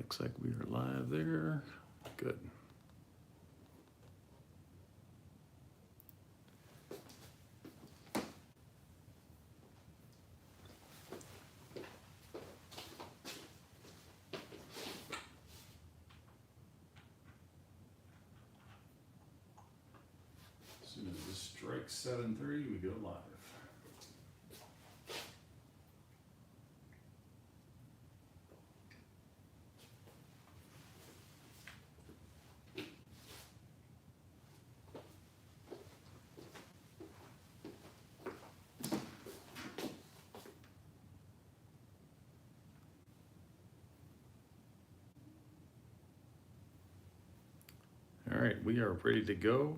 Looks like we are live there. Good. As soon as this strikes 7:30, we go live. All right, we are ready to go.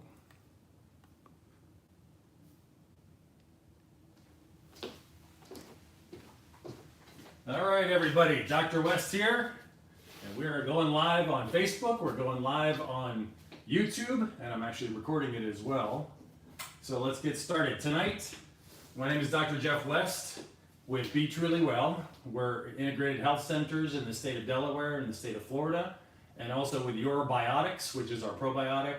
All right, everybody, Dr. West here, and we are going live on Facebook. We're going live on YouTube, and I'm actually recording it as well. So let's get started. Tonight, my name is Dr. Jeff West with Be Truly Well. We're integrated health centers in the state of Delaware and the state of Florida, and also with Your Biotics, which is our probiotic,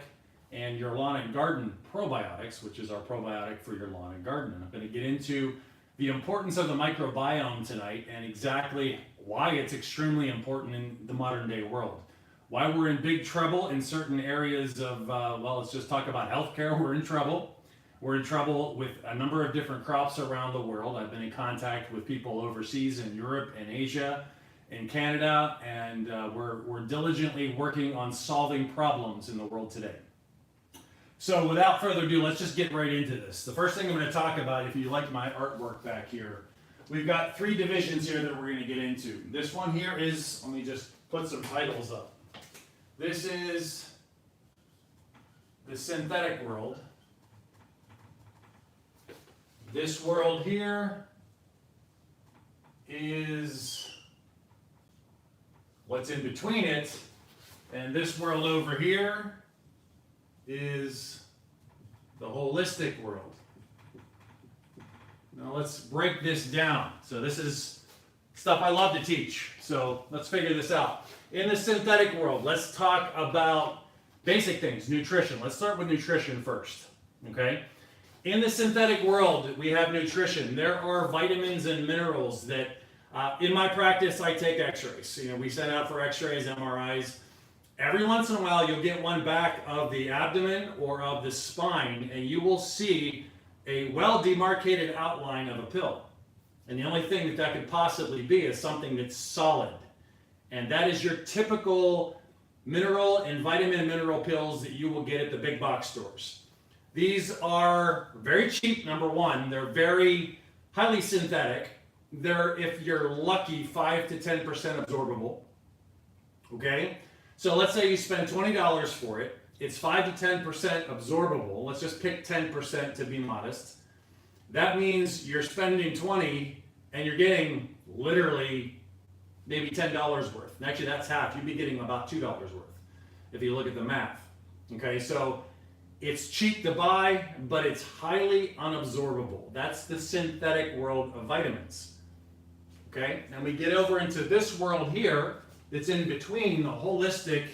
and Your Lawn and Garden Probiotics, which is our probiotic for your lawn and garden. And I'm going to get into the importance of the microbiome tonight and exactly why it's extremely important in the modern day world. Why we're in big trouble in certain areas of, well, let's just talk about healthcare. We're in trouble. We're in trouble with a number of different crops around the world. I've been in contact with people overseas in Europe and Asia, in Canada, and we're diligently working on solving problems in the world today. So without further ado, let's just get right into this. The first thing I'm going to talk about, if you like my artwork back here, we've got three divisions here that we're going to get into. This one here is, let me just put some titles up. This is the synthetic world. This world here is what's in between it, and this world over here is the holistic world. Now let's break this down. So this is stuff I love to teach. So let's figure this out. In the synthetic world, let's talk about basic things, nutrition. Let's start with nutrition first, okay? In the synthetic world, we have nutrition. There are vitamins and minerals that, in my practice, I take x-rays. You know, we send out for x-rays, MRIs. Every once in a while, you'll get one back of the abdomen or of the spine, and you will see a well-demarcated outline of a pill. And the only thing that could possibly be is something that's solid. And that is your typical mineral and vitamin and mineral pills that you will get at the big box stores. These are very cheap, number one. They're very highly synthetic. They're, if you're lucky, 5 to 10% absorbable. Okay? So let's say you spend $20 for it. It's 5 to 10% absorbable. Let's just pick 10% to be modest. That means you're spending $20 and you're getting literally maybe $10 worth. And actually, that's half. You'd be getting about $2 worth if you look at the math. Okay, so it's cheap to buy, but it's highly unabsorbable. That's the synthetic world of vitamins. Okay, and we get over into this world here that's in between the holistic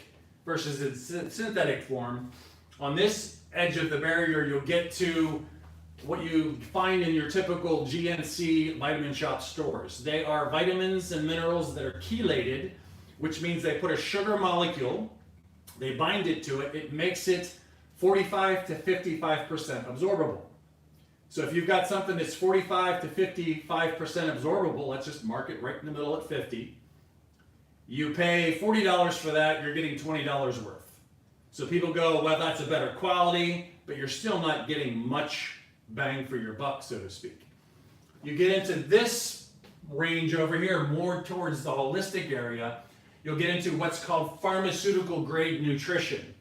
versus the synthetic form. On this edge of the barrier, you'll get to what you find in your typical GNC vitamin shop stores. They are vitamins and minerals that are chelated, which means they put a sugar molecule, they bind it to it, it makes it 45 to 55% absorbable. So if you've got something that's 45 to 55% absorbable, let's just mark it right in the middle at 50. You pay $40 for that, you're getting $20 worth. So people go, well, that's a better quality, but you're still not getting much bang for your buck, so to speak. You get into this range over here, more towards the holistic area, you'll get into what's called pharmaceutical grade nutrition.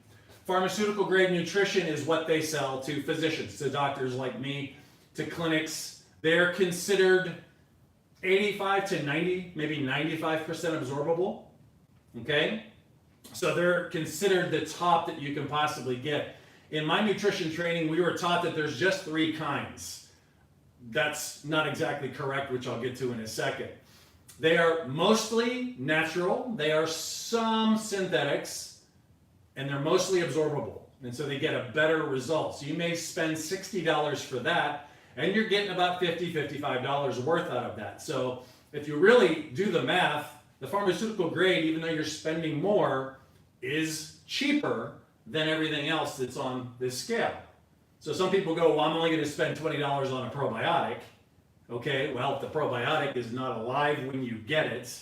Pharmaceutical grade nutrition is what they sell to physicians, to doctors like me, to clinics. They're considered 85 to 90, maybe 95% absorbable. Okay? So they're considered the top that you can possibly get. In my nutrition training, we were taught that there's just 3 kinds. That's not exactly correct, which I'll get to in a second. They are mostly natural, they are some synthetics, and they're mostly absorbable. And so they get a better result. So you may spend $60 for that, and you're getting about $50, $55 worth out of that. So if you really do the math, the pharmaceutical grade, even though you're spending more, is cheaper than everything else that's on this scale. So some people go, well, I'm only going to spend $20 on a probiotic. Okay, well, if the probiotic is not alive when you get it,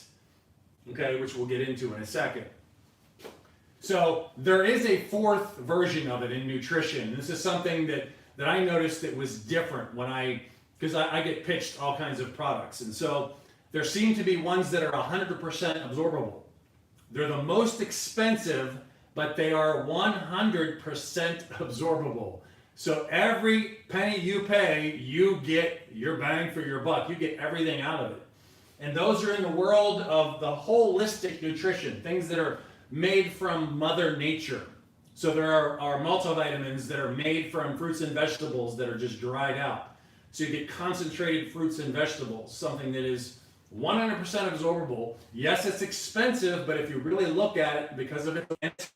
okay, which we'll get into in a second. So there is a fourth version of it in nutrition. This is something that I noticed that was different when because I get pitched all kinds of products. And so there seem to be ones that are 100% absorbable. They're the most expensive, but they are 100% absorbable. So every penny you pay, you get your bang for your buck. You get everything out of it. And those are in the world of the holistic nutrition, things that are made from Mother Nature. So there are multivitamins that are made from fruits and vegetables that are just dried out. So you get concentrated fruits and vegetables, something that is 100% absorbable. Yes, it's expensive, but if you really look at it, because of it,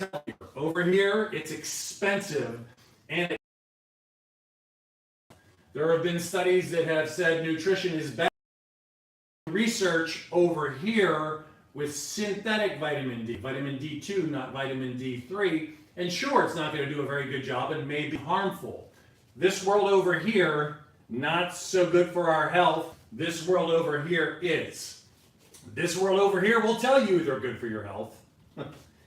over here, it's expensive. And there have been studies that have said nutrition is bad. Research over here with synthetic vitamin D, vitamin D2, not vitamin D3. And sure, it's not going to do a very good job and may be harmful. This world over here, not so good for our health. This world over here is. This world over here will tell you they're good for your health,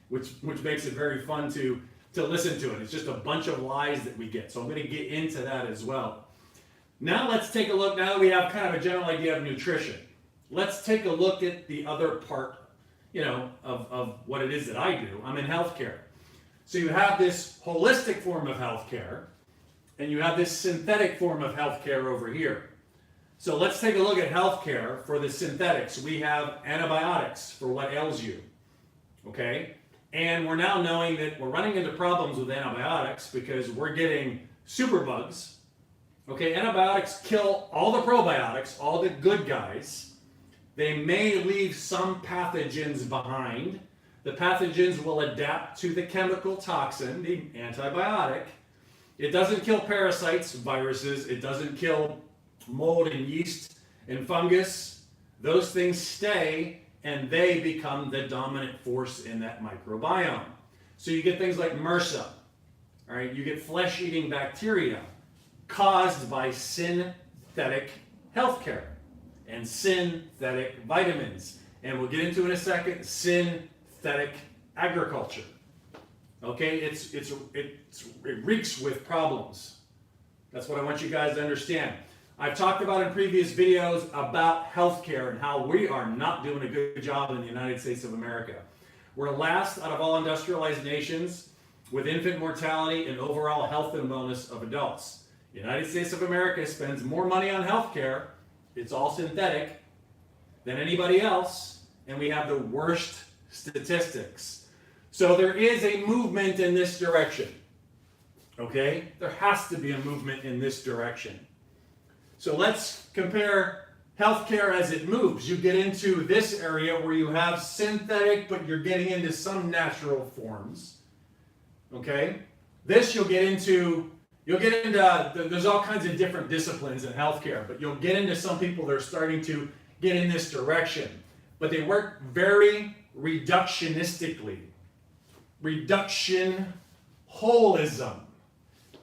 which makes it very fun to listen to it. It's just a bunch of lies that we get. So I'm going to get into that as well. Now let's take a look. Now that we have kind of a general idea of nutrition, let's take a look at the other part, of what it is that I do. I'm in healthcare. So you have this holistic form of healthcare, and you have this synthetic form of healthcare over here. So let's take a look at healthcare for the synthetics. We have antibiotics for what ails you, okay? And we're now knowing that we're running into problems with antibiotics because we're getting superbugs. Okay, antibiotics kill all the probiotics, all the good guys. They may leave some pathogens behind. The pathogens will adapt to the chemical toxin, the antibiotic. It doesn't kill parasites, viruses. It doesn't kill mold and yeast and fungus. Those things stay and they become the dominant force in that microbiome. So you get things like MRSA, all right? You get flesh-eating bacteria caused by synthetic healthcare and synthetic vitamins. And we'll get into in a second, synthetic agriculture. Okay, it reeks with problems. That's what I want you guys to understand. I've talked about in previous videos about healthcare and how we are not doing a good job in the United States of America. We're last out of all industrialized nations with infant mortality and overall health and wellness of adults. The United States of America spends more money on healthcare, it's all synthetic, than anybody else, and we have the worst statistics. So there is a movement in this direction. Okay? There has to be a movement in this direction. So let's compare healthcare as it moves. You get into this area where you have synthetic, but you're getting into some natural forms. Okay? This you'll get into, there's all kinds of different disciplines in healthcare, but you'll get into some people that are starting to get in this direction. But they work very reductionistically. Reduction holism.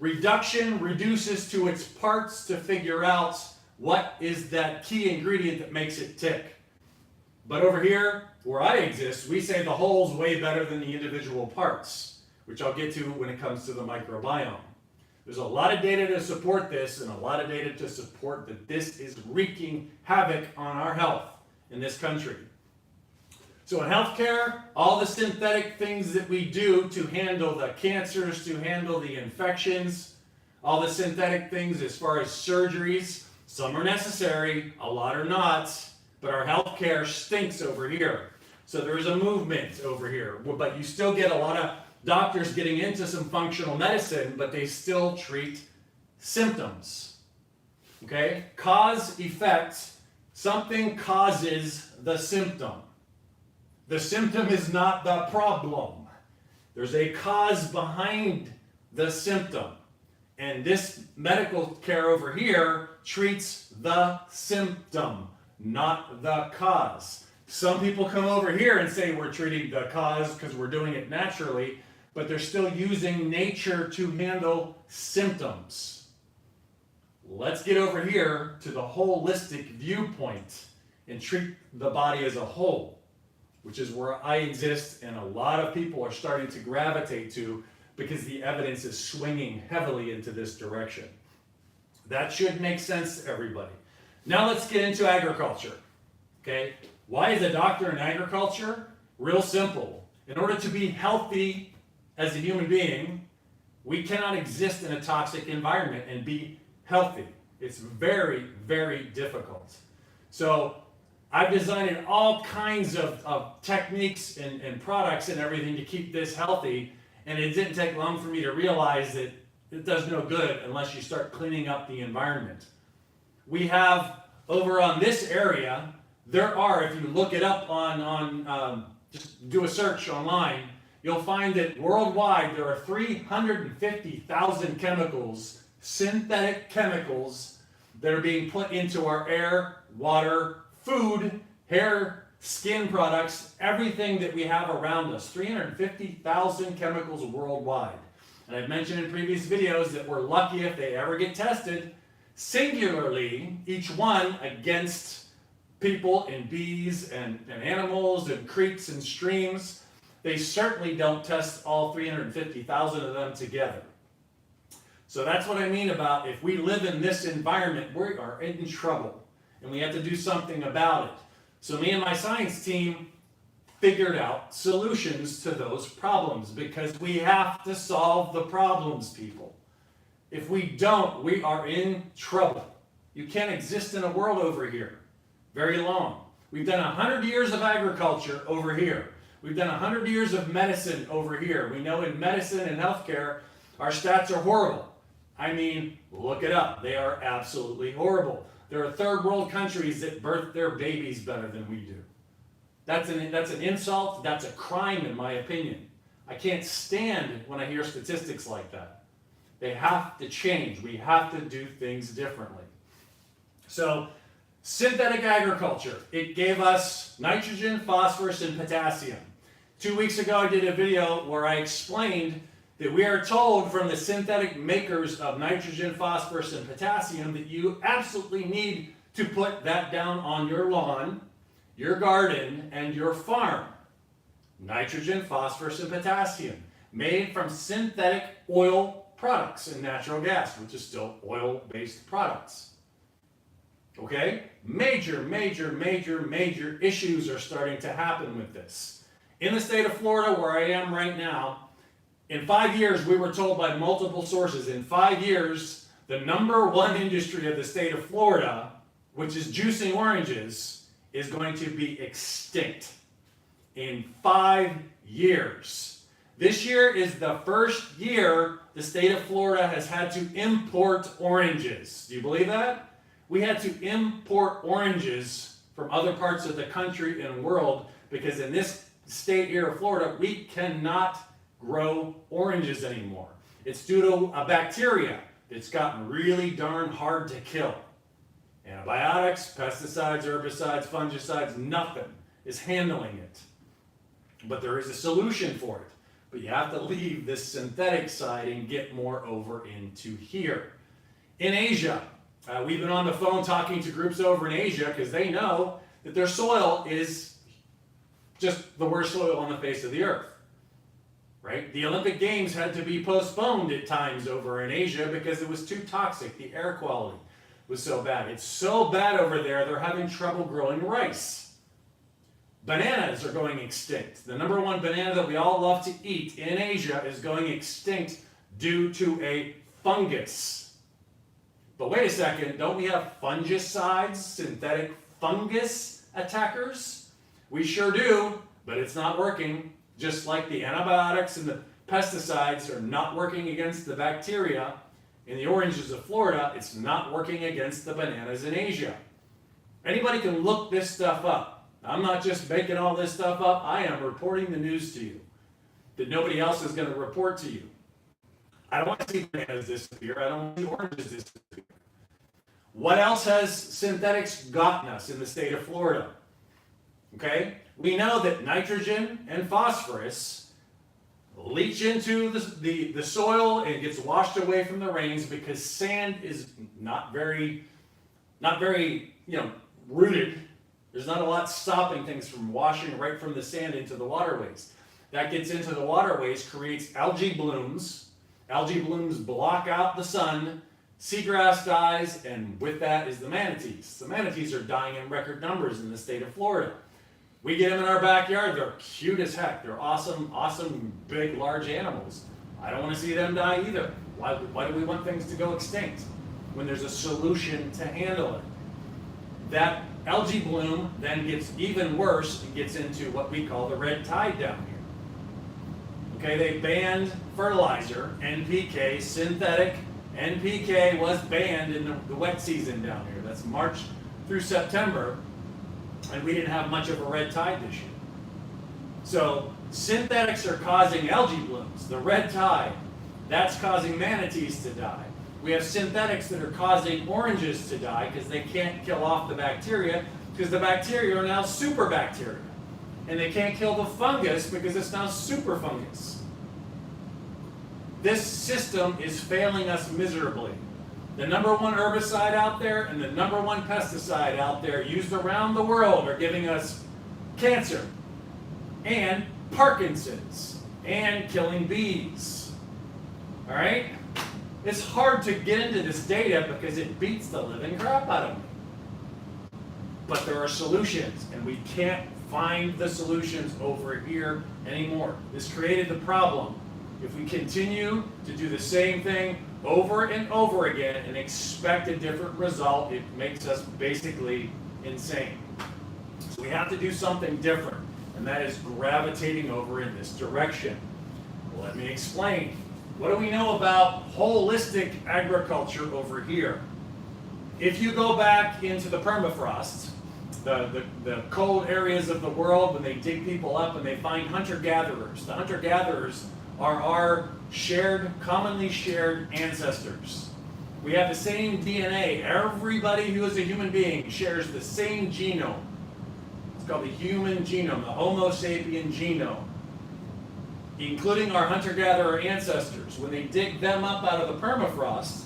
Reduction reduces to its parts to figure out what is that key ingredient that makes it tick. But over here, where I exist, we say the whole's way better than the individual parts, which I'll get to when it comes to the microbiome. There's a lot of data to support this and a lot of data to support that this is wreaking havoc on our health in this country. So in healthcare, all the synthetic things that we do to handle the cancers, to handle the infections, all the synthetic things as far as surgeries, some are necessary, a lot are not, but our healthcare stinks over here. So there is a movement over here, but you still get a lot of doctors getting into some functional medicine, but they still treat symptoms. Okay? Cause, effect, Something causes the symptom. The symptom is not the problem. There's a cause behind the symptom. And this medical care over here treats the symptom, not the cause. Some people come over here and say we're treating the cause because we're doing it naturally, but they're still using nature to handle symptoms. Let's get over here to the holistic viewpoint and treat the body as a whole, which is where I exist and a lot of people are starting to gravitate to because the evidence is swinging heavily into this direction. That should make sense to everybody. Now let's get into agriculture. Okay? Why is a doctor in agriculture? Real simple. In order to be healthy as a human being, we cannot exist in a toxic environment and be healthy. It's very, very difficult. So I've designed all kinds of techniques and products and everything to keep this healthy, and it didn't take long for me to realize that it does no good unless you start cleaning up the environment. We have over on this area, there are, if you look it up on just do a search online, you'll find that worldwide there are 350,000 chemicals, synthetic chemicals, that are being put into our air, water, food, hair, skin products, everything that we have around us. 350,000 chemicals worldwide. And I've mentioned in previous videos that we're lucky if they ever get tested, singularly, each one against people and bees and animals and creeks and streams. They certainly don't test all 350,000 of them together. So that's what I mean about if we live in this environment, we are in trouble. And we have to do something about it. So me and my science team figured out solutions to those problems because we have to solve the problems, people. If we don't, we are in trouble. You can't exist in a world over here very long. We've done 100 years of agriculture over here. We've done 100 years of medicine over here. We know in medicine and healthcare, our stats are horrible. I mean, look it up. They are absolutely horrible. There are third world countries that birth their babies better than we do. That's an insult. That's a crime, in my opinion. I can't stand when I hear statistics like that. They have to change. We have to do things differently. So, synthetic agriculture. It gave us nitrogen, phosphorus, and potassium. 2 weeks ago, I did a video where I explained that we are told from the synthetic makers of nitrogen, phosphorus, and potassium that you absolutely need to put that down on your lawn, your garden, and your farm. Nitrogen, phosphorus, and potassium, made from synthetic oil products and natural gas, which is still oil-based products. Okay? Major issues are starting to happen with this. In the state of Florida, where I am right now, in 5 years, we were told by multiple sources, in 5 years, the number one industry of the state of Florida, which is juicing oranges, is going to be extinct. In 5 years. This year is the first year the state of Florida has had to import oranges. Do you believe that? We had to import oranges from other parts of the country and world because in this state here of Florida, we cannot grow oranges anymore. It's due to a bacteria that's gotten really darn hard to kill. Antibiotics, pesticides, herbicides, fungicides, nothing is handling it. But there is a solution for it. But you have to leave this synthetic side and get more over into here. In Asia, we've been on the phone talking to groups over in Asia because they know that their soil is just the worst soil on the face of the earth. Right? The Olympic Games had to be postponed at times over in Asia because it was too toxic. The air quality was so bad. It's so bad over there, they're having trouble growing rice. Bananas are going extinct. The number one banana that we all love to eat in Asia is going extinct due to a fungus. But wait a second, don't we have fungicides, synthetic fungus attackers? We sure do, but it's not working. Just like the antibiotics and the pesticides are not working against the bacteria in the oranges of Florida, it's not working against the bananas in Asia. Anybody can look this stuff up. I'm not just making all this stuff up. I am reporting the news to you that nobody else is going to report to you. I don't want to see bananas disappear. I don't want to see oranges disappear. What else has synthetics gotten us in the state of Florida? Okay? We know that nitrogen and phosphorus leach into the soil and gets washed away from the rains because sand is not very rooted. There's not a lot stopping things from washing right from the sand into the waterways. That gets into the waterways, creates algae blooms. Algae blooms block out the sun, seagrass dies, and with that is the manatees. The manatees are dying in record numbers in the state of Florida. We get them in our backyard. They're cute as heck. They're awesome, big, large animals. I don't want to see them die either. Why do we want things to go extinct when there's a solution to handle it? That algae bloom then gets even worse and gets into what we call the red tide down here. Okay, they banned fertilizer, NPK, synthetic NPK was banned in the wet season down here. That's March through September, and we didn't have much of a red tide this year. So synthetics are causing algae blooms, the red tide. That's causing manatees to die. We have synthetics that are causing oranges to die because they can't kill off the bacteria because the bacteria are now super bacteria. And they can't kill the fungus because it's now super fungus. This system is failing us miserably. The number one herbicide out there and the number one pesticide out there used around the world are giving us cancer and Parkinson's and killing bees. All right? It's hard to get into this data because it beats the living crap out of me. But there are solutions, and we can't find the solutions over here anymore. This created the problem. If we continue to do the same thing over and over again and expect a different result, it makes us basically insane. So we have to do something different, and that is gravitating over in this direction. Let me explain. What do we know about holistic agriculture over here? If you go back into the permafrost, the cold areas of the world, when they dig people up and they find hunter-gatherers, the hunter-gatherers are our commonly shared ancestors. We have the same DNA. Everybody who is a human being shares the same genome. It's called the human genome, the Homo sapien genome, including our hunter-gatherer ancestors. When they dig them up out of the permafrost,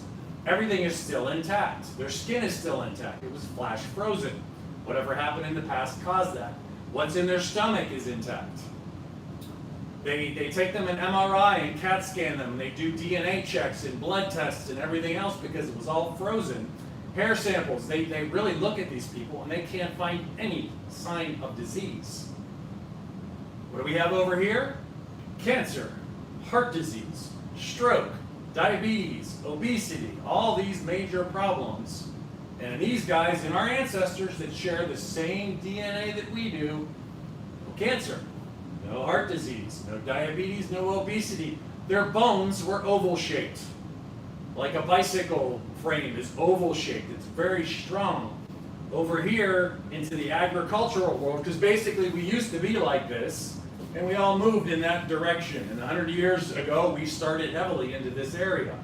everything is still intact. Their skin is still intact. It was flash frozen. Whatever happened in the past caused that. What's in their stomach is intact. They take them an MRI and CAT scan them. They do DNA checks and blood tests and everything else because it was all frozen. Hair samples, they really look at these people and they can't find any sign of disease. What do we have over here? Cancer, heart disease, stroke, diabetes, obesity, all these major problems. And these guys and our ancestors that share the same DNA that we do, no cancer, no heart disease, no diabetes, no obesity. Their bones were oval shaped. Like a bicycle frame is oval shaped. It's very strong. Over here into the agricultural world, because basically we used to be like this, and we all moved in that direction. And 100 years ago, we started heavily into this area.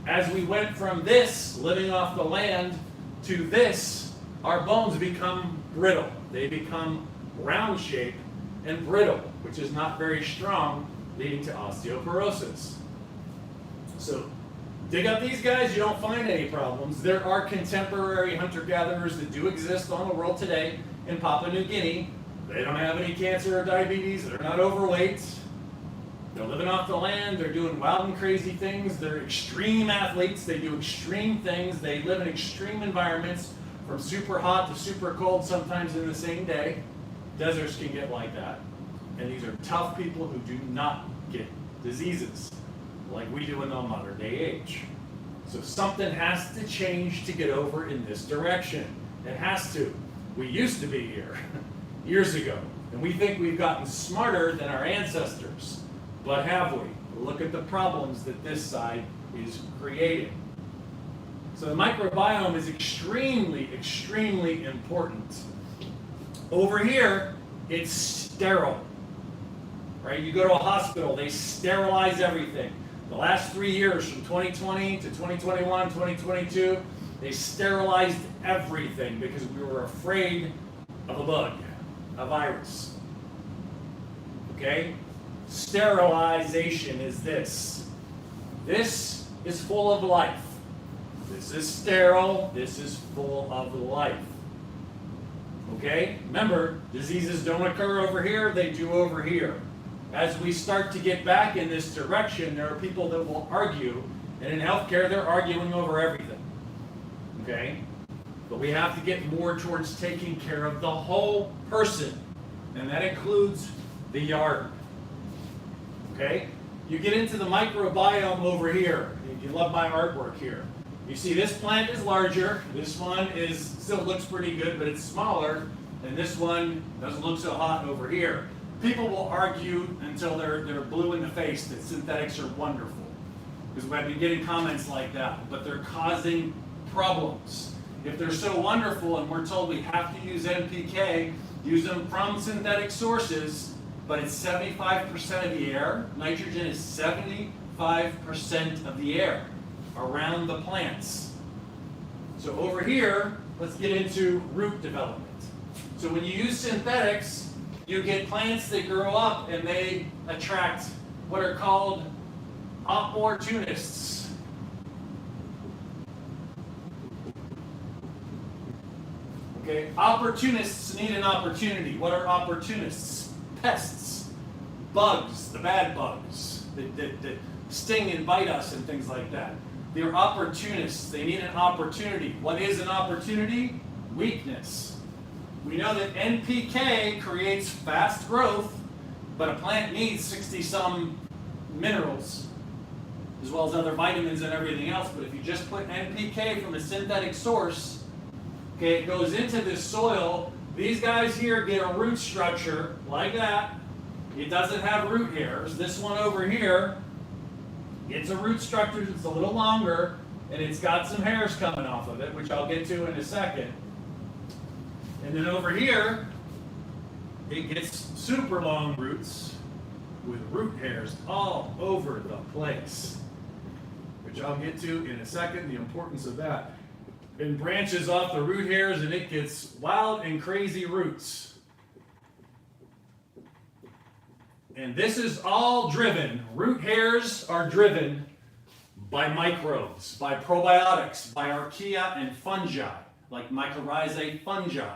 As we went from this, living off the land, to this, our bones become brittle. They become round shaped and brittle, which is not very strong, leading to osteoporosis. So, dig up these guys, you don't find any problems. There are contemporary hunter-gatherers that do exist on the world today in Papua New Guinea. They don't have any cancer or diabetes. They're not overweight. They're living off the land. They're doing wild and crazy things. They're extreme athletes. They do extreme things. They live in extreme environments, from super hot to super cold, sometimes in the same day. Deserts can get like that. And these are tough people who do not get diseases like we do in the modern day age. So something has to change to get over in this direction. It has to. We used to be here years ago, and we think we've gotten smarter than our ancestors. But have we? Look at the problems that this side is creating. So the microbiome is extremely, extremely important. Over here, it's sterile, right? You go to a hospital, they sterilize everything. The last 3 years, from 2020 to 2021, 2022, they sterilized everything because we were afraid of a bug, a virus. Okay? Sterilization is this. This is full of life. This is sterile. This is full of life. Okay? Remember, diseases don't occur over here, they do over here. As we start to get back in this direction, there are people that will argue, and in healthcare, they're arguing over everything. Okay? But we have to get more towards taking care of the whole person, and that includes the yard. Okay? You get into the microbiome over here. You love my artwork here. You see this plant is larger, this one is still looks pretty good, but it's smaller, and this one doesn't look so hot over here. People will argue until they're blue in the face that synthetics are wonderful, because I've been getting comments like that, but they're causing problems. If they're so wonderful and we're told we have to use NPK, use them from synthetic sources, but it's 75% of the air. Nitrogen is 75% of the air around the plants. So over here, let's get into root development. So when you use synthetics, you get plants that grow up and they attract what are called opportunists. Okay, opportunists need an opportunity. What are opportunists? Pests, bugs, the bad bugs that sting and bite us and things like that. They're opportunists. They need an opportunity. What is an opportunity? Weakness. We know that NPK creates fast growth, but a plant needs 60-some minerals, as well as other vitamins and everything else. But if you just put NPK from a synthetic source, okay, it goes into this soil. These guys here get a root structure like that. It doesn't have root hairs. This one over here, it's a root structure that's a little longer, and it's got some hairs coming off of it, which I'll get to in a second. And then over here, it gets super long roots with root hairs all over the place, which I'll get to in a second, the importance of that. It branches off the root hairs and it gets wild and crazy roots. And this is all driven, root hairs are driven by microbes, by probiotics, by archaea and fungi, like mycorrhizae fungi.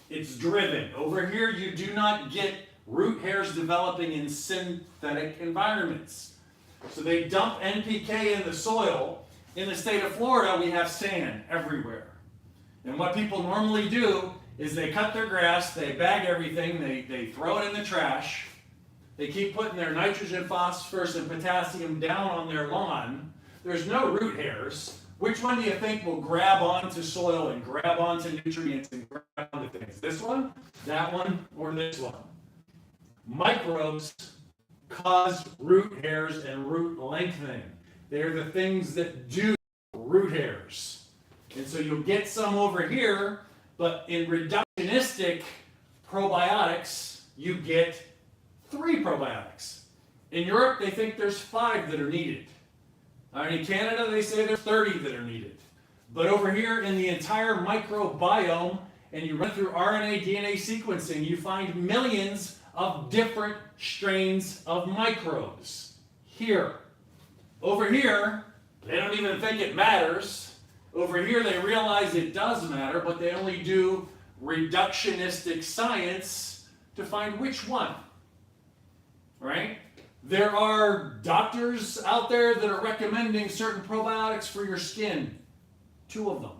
It's driven. Over here, you do not get root hairs developing in synthetic environments. So they dump NPK in the soil. In the state of Florida, we have sand everywhere. And what people normally do is they cut their grass, they bag everything, they throw it in the trash. They keep putting their nitrogen, phosphorus, and potassium down on their lawn. There's no root hairs. Which one do you think will grab onto soil and grab onto nutrients and grab onto things? This one, that one, or this one? Microbes cause root hairs and root lengthening. They're the things that do root hairs. And so you'll get some over here, but in reductionistic probiotics, you get 3 probiotics. In Europe, they think there's 5 that are needed. In Canada, they say there's 30 that are needed. But over here in the entire microbiome, and you run through RNA, DNA sequencing, you find millions of different strains of microbes. Here. Over here, they don't even think it matters. Over here, they realize it does matter, but they only do reductionistic science to find which one. Right? There are doctors out there that are recommending certain probiotics for your skin. 2 of them.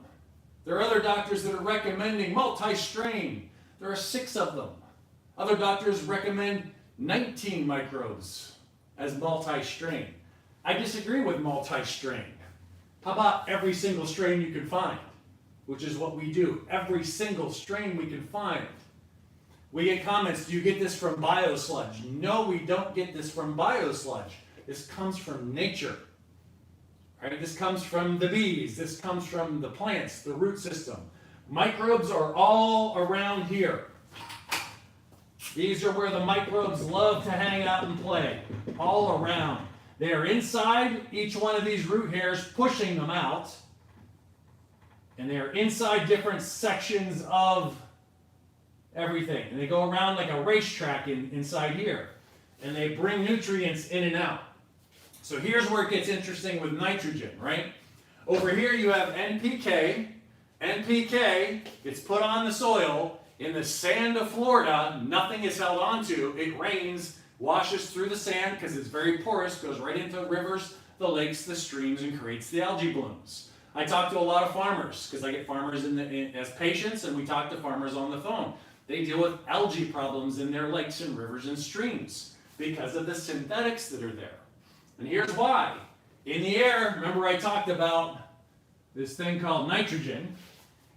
There are other doctors that are recommending multi-strain. There are 6 of them. Other doctors recommend 19 microbes as multi-strain. I disagree with multi-strain. How about every single strain you can find? Which is what we do. Every single strain we can find. We get comments, do you get this from biosludge? No, we don't get this from biosludge. This comes from nature. Right? This comes from the bees. This comes from the plants, the root system. Microbes are all around here. These are where the microbes love to hang out and play, all around. They are inside each one of these root hairs, pushing them out. And they are inside different sections of everything. And they go around like a racetrack inside here. And they bring nutrients in and out. So here's where it gets interesting with nitrogen, right? Over here you have NPK. NPK gets put on the soil. In the sand of Florida, nothing is held onto. It rains, washes through the sand because it's very porous, goes right into rivers, the lakes, the streams, and creates the algae blooms. I talk to a lot of farmers because I get farmers as patients, and we talk to farmers on the phone. They deal with algae problems in their lakes and rivers and streams because of the synthetics that are there. And here's why. In the air, remember I talked about this thing called nitrogen.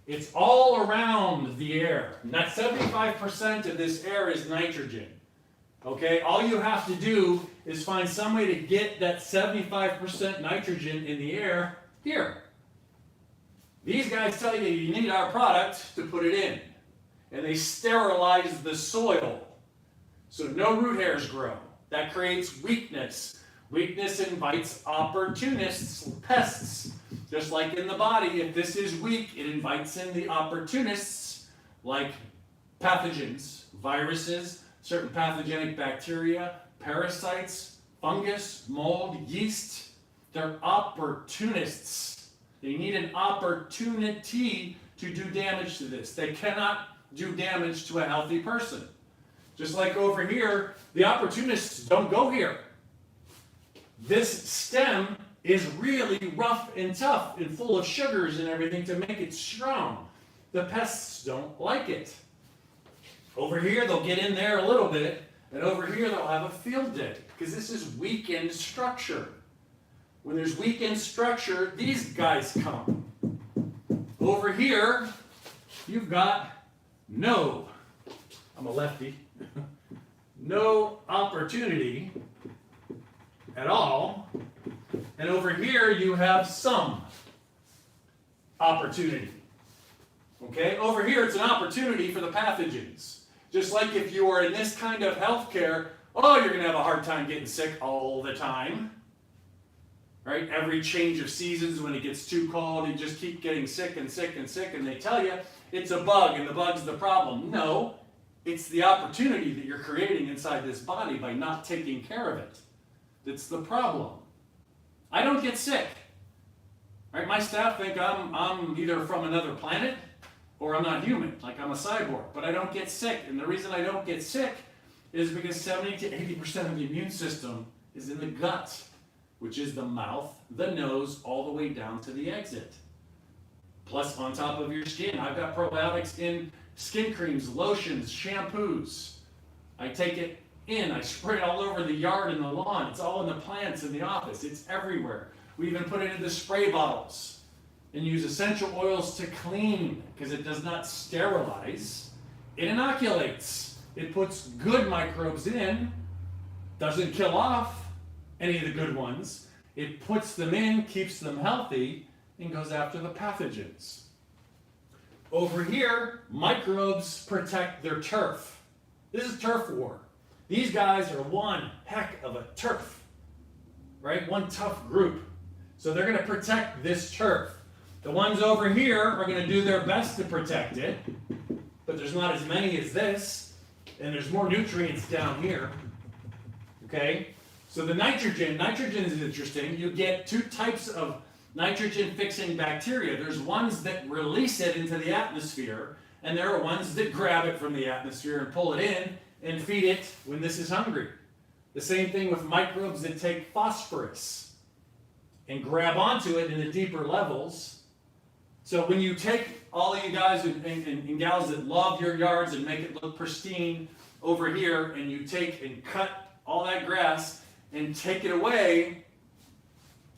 It's all around the air. Not 75% of this air is nitrogen. Okay? All you have to do is find some way to get that 75% nitrogen in the air here. These guys tell you you need our product to put it in. And they sterilize the soil so no root hairs grow. That creates weakness. Weakness invites opportunists, pests. Just like in the body, if this is weak, it invites in the opportunists like pathogens, viruses, certain pathogenic bacteria, parasites, fungus, mold, yeast. They're opportunists. They need an opportunity to do damage to this. They cannot do damage to a healthy person. Just like over here, the opportunists don't go here. This stem is really rough and tough and full of sugars and everything to make it strong. The pests don't like it. Over here, they'll get in there a little bit, and over here, they'll have a field day because this is weakened structure. When there's weakened structure, these guys come. Over here, you've got I'm a lefty, no opportunity at all. And over here, you have some opportunity. Okay? Over here, it's an opportunity for the pathogens. Just like if you are in this kind of healthcare, you're going to have a hard time getting sick all the time. Right? Every change of seasons, when it gets too cold, you just keep getting sick and sick and sick, and they tell you it's a bug and the bug's the problem. No, it's the opportunity that you're creating inside this body by not taking care of it. That's the problem. I don't get sick. Right? My staff think I'm either from another planet or I'm not human, like I'm a cyborg, but I don't get sick. And the reason I don't get sick is because 70 to 80% of the immune system is in the gut, which is the mouth, the nose, all the way down to the exit. Plus on top of your skin. I've got probiotics in skin creams, lotions, shampoos. I take it in. I spray it all over the yard and the lawn. It's all in the plants in the office. It's everywhere. We even put it in the spray bottles and use essential oils to clean because it does not sterilize. It inoculates. It puts good microbes in, doesn't kill off any of the good ones. It puts them in, keeps them healthy, and goes after the pathogens. Over here, microbes protect their turf. This is turf war. These guys are one heck of a turf, right? One tough group. So they're going to protect this turf. The ones over here are going to do their best to protect it, but there's not as many as this, and there's more nutrients down here. Okay? So the nitrogen is interesting. You get two types of nitrogen-fixing bacteria. There's ones that release it into the atmosphere, and there are ones that grab it from the atmosphere and pull it in and feed it when this is hungry. The same thing with microbes that take phosphorus and grab onto it in the deeper levels. So when you take all of you guys and gals that love your yards and make it look pristine over here, and you take and cut all that grass and take it away,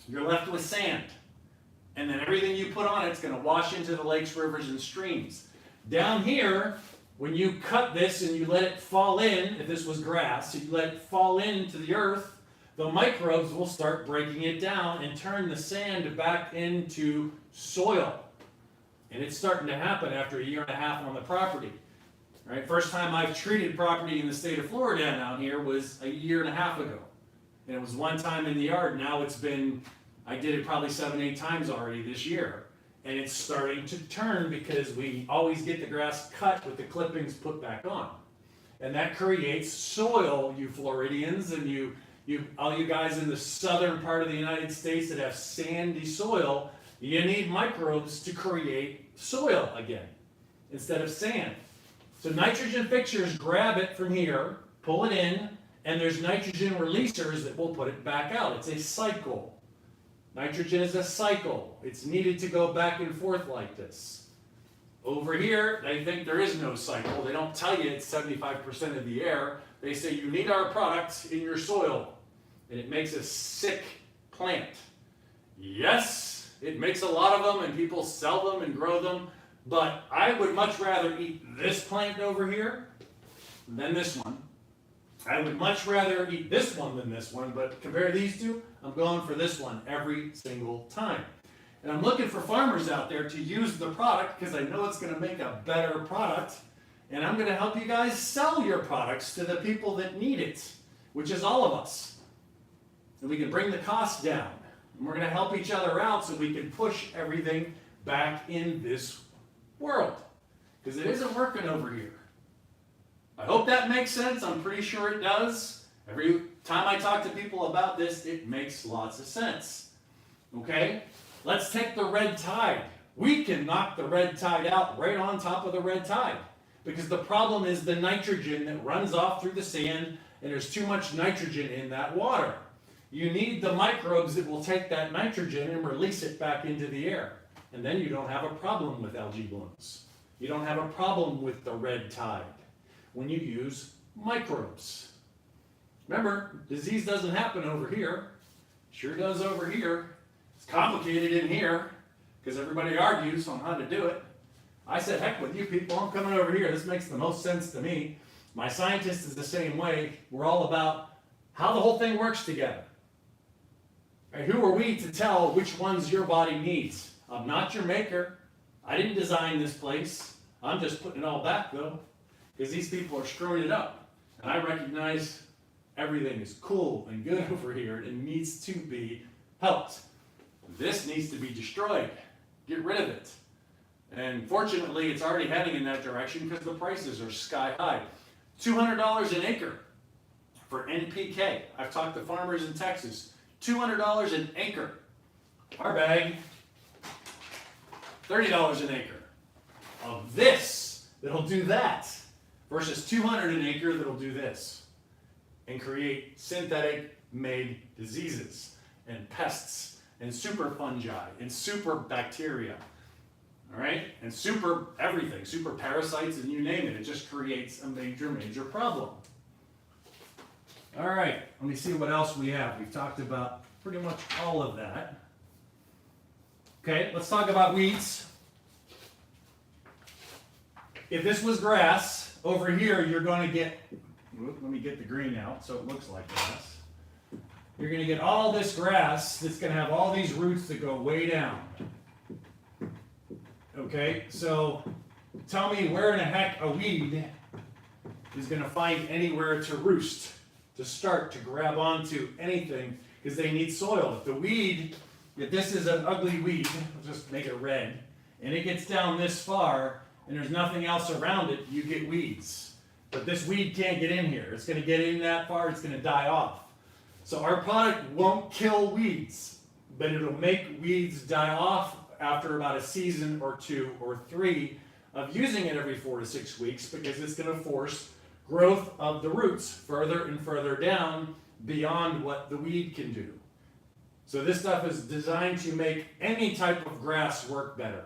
you're left with sand. And then everything you put on it's going to wash into the lakes, rivers, and streams. Down here, when you cut this and you let it fall in, if this was grass, so you let it fall into the earth, the microbes will start breaking it down and turn the sand back into soil. And it's starting to happen after a year and a half on the property. Right? First time I've treated property in the state of Florida down here was a year and a half ago. And it was one time in the yard. Now it's been, I did it probably 7, 8 times already this year. And it's starting to turn because we always get the grass cut with the clippings put back on. And that creates soil, you Floridians, and all you guys in the southern part of the United States that have sandy soil, you need microbes to create soil again, instead of sand. So nitrogen fixers grab it from here, pull it in, and there's nitrogen releasers that will put it back out. It's a cycle. Nitrogen is a cycle. It's needed to go back and forth like this. Over here, they think there is no cycle. They don't tell you it's 75% of the air. They say you need our product in your soil, and it makes a sick plant. Yes, it makes a lot of them, and people sell them and grow them, but I would much rather eat this plant over here than this one. I would much rather eat this one than this one, but compare these two, I'm going for this one every single time. And I'm looking for farmers out there to use the product because I know it's going to make a better product, and I'm going to help you guys sell your products to the people that need it, which is all of us. And we can bring the cost down. And we're going to help each other out so we can push everything back in this world. Because it isn't working over here. I hope that makes sense. I'm pretty sure it does. Every time I talk to people about this, it makes lots of sense. Okay? Let's take the red tide. We can knock the red tide out right on top of the red tide. Because the problem is the nitrogen that runs off through the sand, and there's too much nitrogen in that water. You need the microbes that will take that nitrogen and release it back into the air. And then you don't have a problem with algae blooms. You don't have a problem with the red tide when you use microbes. Remember, disease doesn't happen over here. Sure does over here. It's complicated in here because everybody argues on how to do it. I said, heck with you people, I'm coming over here. This makes the most sense to me. My scientist is the same way. We're all about how the whole thing works together. And who are we to tell which ones your body needs? I'm not your maker. I didn't design this place. I'm just putting it all back though, because these people are screwing it up. And I recognize everything is cool and good over here and needs to be helped. This needs to be destroyed. Get rid of it. And fortunately, it's already heading in that direction because the prices are sky high. $200 an acre for NPK. I've talked to farmers in Texas. $200 an acre. Our bag, $30 an acre of this that'll do that versus $200 an acre that'll do this and create synthetic made diseases and pests and super fungi and super bacteria. All right? And super everything, super parasites, and you name it. It just creates a major, major problem. All right, let me see what else we have. We've talked about pretty much all of that. Okay, let's talk about weeds. If this was grass, over here you're going to get, let me get the green out so it looks like grass. You're going to get all this grass that's going to have all these roots that go way down. Okay, so tell me where in the heck a weed is going to find anywhere to roost, to start, to grab onto anything, because they need soil. If the weed, if this is an ugly weed, I'll just make it red, and it gets down this far, and there's nothing else around it, you get weeds. But this weed can't get in here. It's going to get in that far, it's going to die off. So our product won't kill weeds, but it'll make weeds die off after about a season or 2 or 3 of using it every 4 to 6 weeks, because it's going to force growth of the roots further and further down beyond what the weed can do. So this stuff is designed to make any type of grass work better.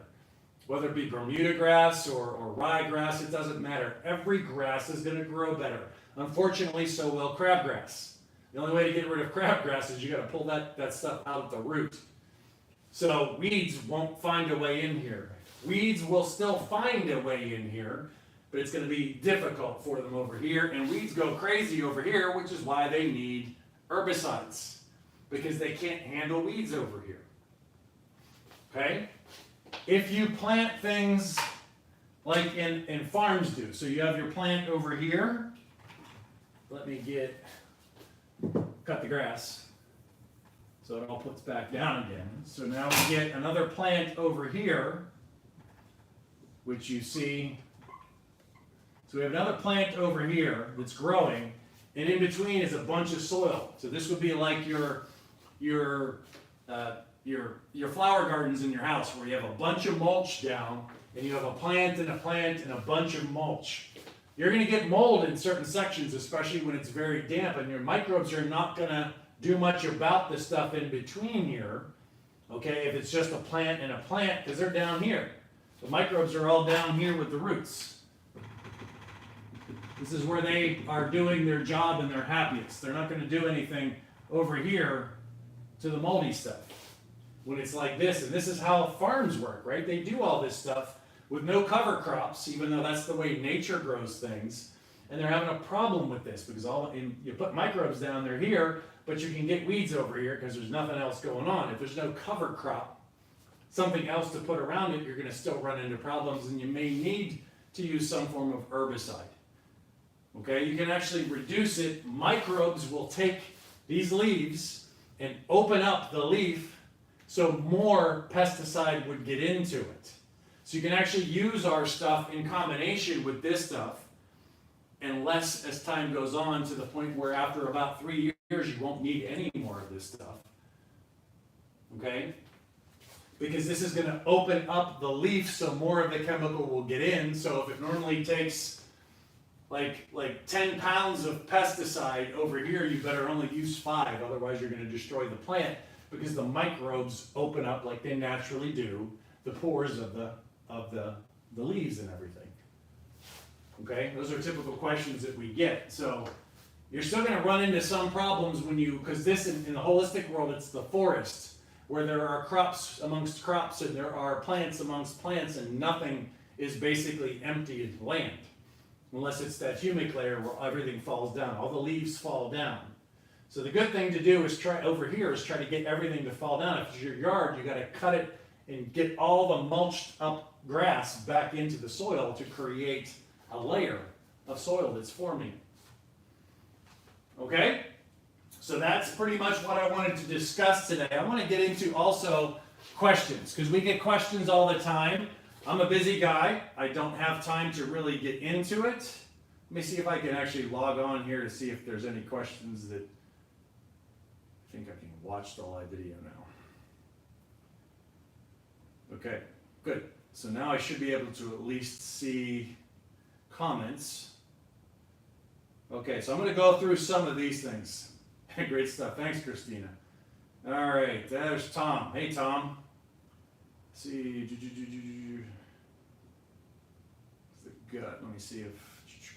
Whether it be Bermuda grass or ryegrass, it doesn't matter. Every grass is going to grow better. Unfortunately, so will crabgrass. The only way to get rid of crabgrass is you got to pull that stuff out at the root. So weeds won't find a way in here. Weeds will still find a way in here, but it's going to be difficult for them over here. And weeds go crazy over here, which is why they need herbicides because they can't handle weeds over here. Okay? If you plant things like in farms do, so you have your plant over here. Let me cut the grass so it all puts back down again. So now we get another plant over here, which you see. So we have another plant over here that's growing, and in between is a bunch of soil. So this would be like your flower gardens in your house, where you have a bunch of mulch down, and you have a plant and a plant and a bunch of mulch. You're going to get mold in certain sections, especially when it's very damp, and your microbes are not going to do much about the stuff in between here, okay, if it's just a plant and a plant, because they're down here. The microbes are all down here with the roots. This is where they are doing their job and they're happiest. They're not going to do anything over here to the moldy stuff when it's like this. And this is how farms work, right? They do all this stuff with no cover crops, even though that's the way nature grows things. And they're having a problem with this because you put microbes down, they're here, but you can get weeds over here because there's nothing else going on. If there's no cover crop, something else to put around it, you're going to still run into problems, and you may need to use some form of herbicide. Okay, you can actually reduce it. Microbes will take these leaves and open up the leaf so more pesticide would get into it. So you can actually use our stuff in combination with this stuff, and less as time goes on, to the point where after about 3 years you won't need any more of this stuff. Okay? Because this is going to open up the leaf so more of the chemical will get in. So if it normally takes like 10 pounds of pesticide over here, you better only use 5, otherwise you're going to destroy the plant, because the microbes open up like they naturally do the pores of the leaves and everything. Okay, those are typical questions that we get. So you're still going to run into some problems because this in the holistic world, it's the forest, where there are crops amongst crops and there are plants amongst plants, and nothing is basically empty land. Unless it's that humic layer where everything falls down, all the leaves fall down. So the good thing to do is try to get everything to fall down. If it's your yard, you got to cut it and get all the mulched up grass back into the soil to create a layer of soil that's forming. Okay? So that's pretty much what I wanted to discuss today. I want to get into also questions, because we get questions all the time. I'm a busy guy. I don't have time to really get into it. Let me see if I can actually log on here to see if there's any questions that I think I can watch the live video now. Okay, good. So now I should be able to at least see comments. Okay, so I'm going to go through some of these things. Great stuff. Thanks, Christina. All right, there's Tom. Hey, Tom. Let's see. The gut. Let me see if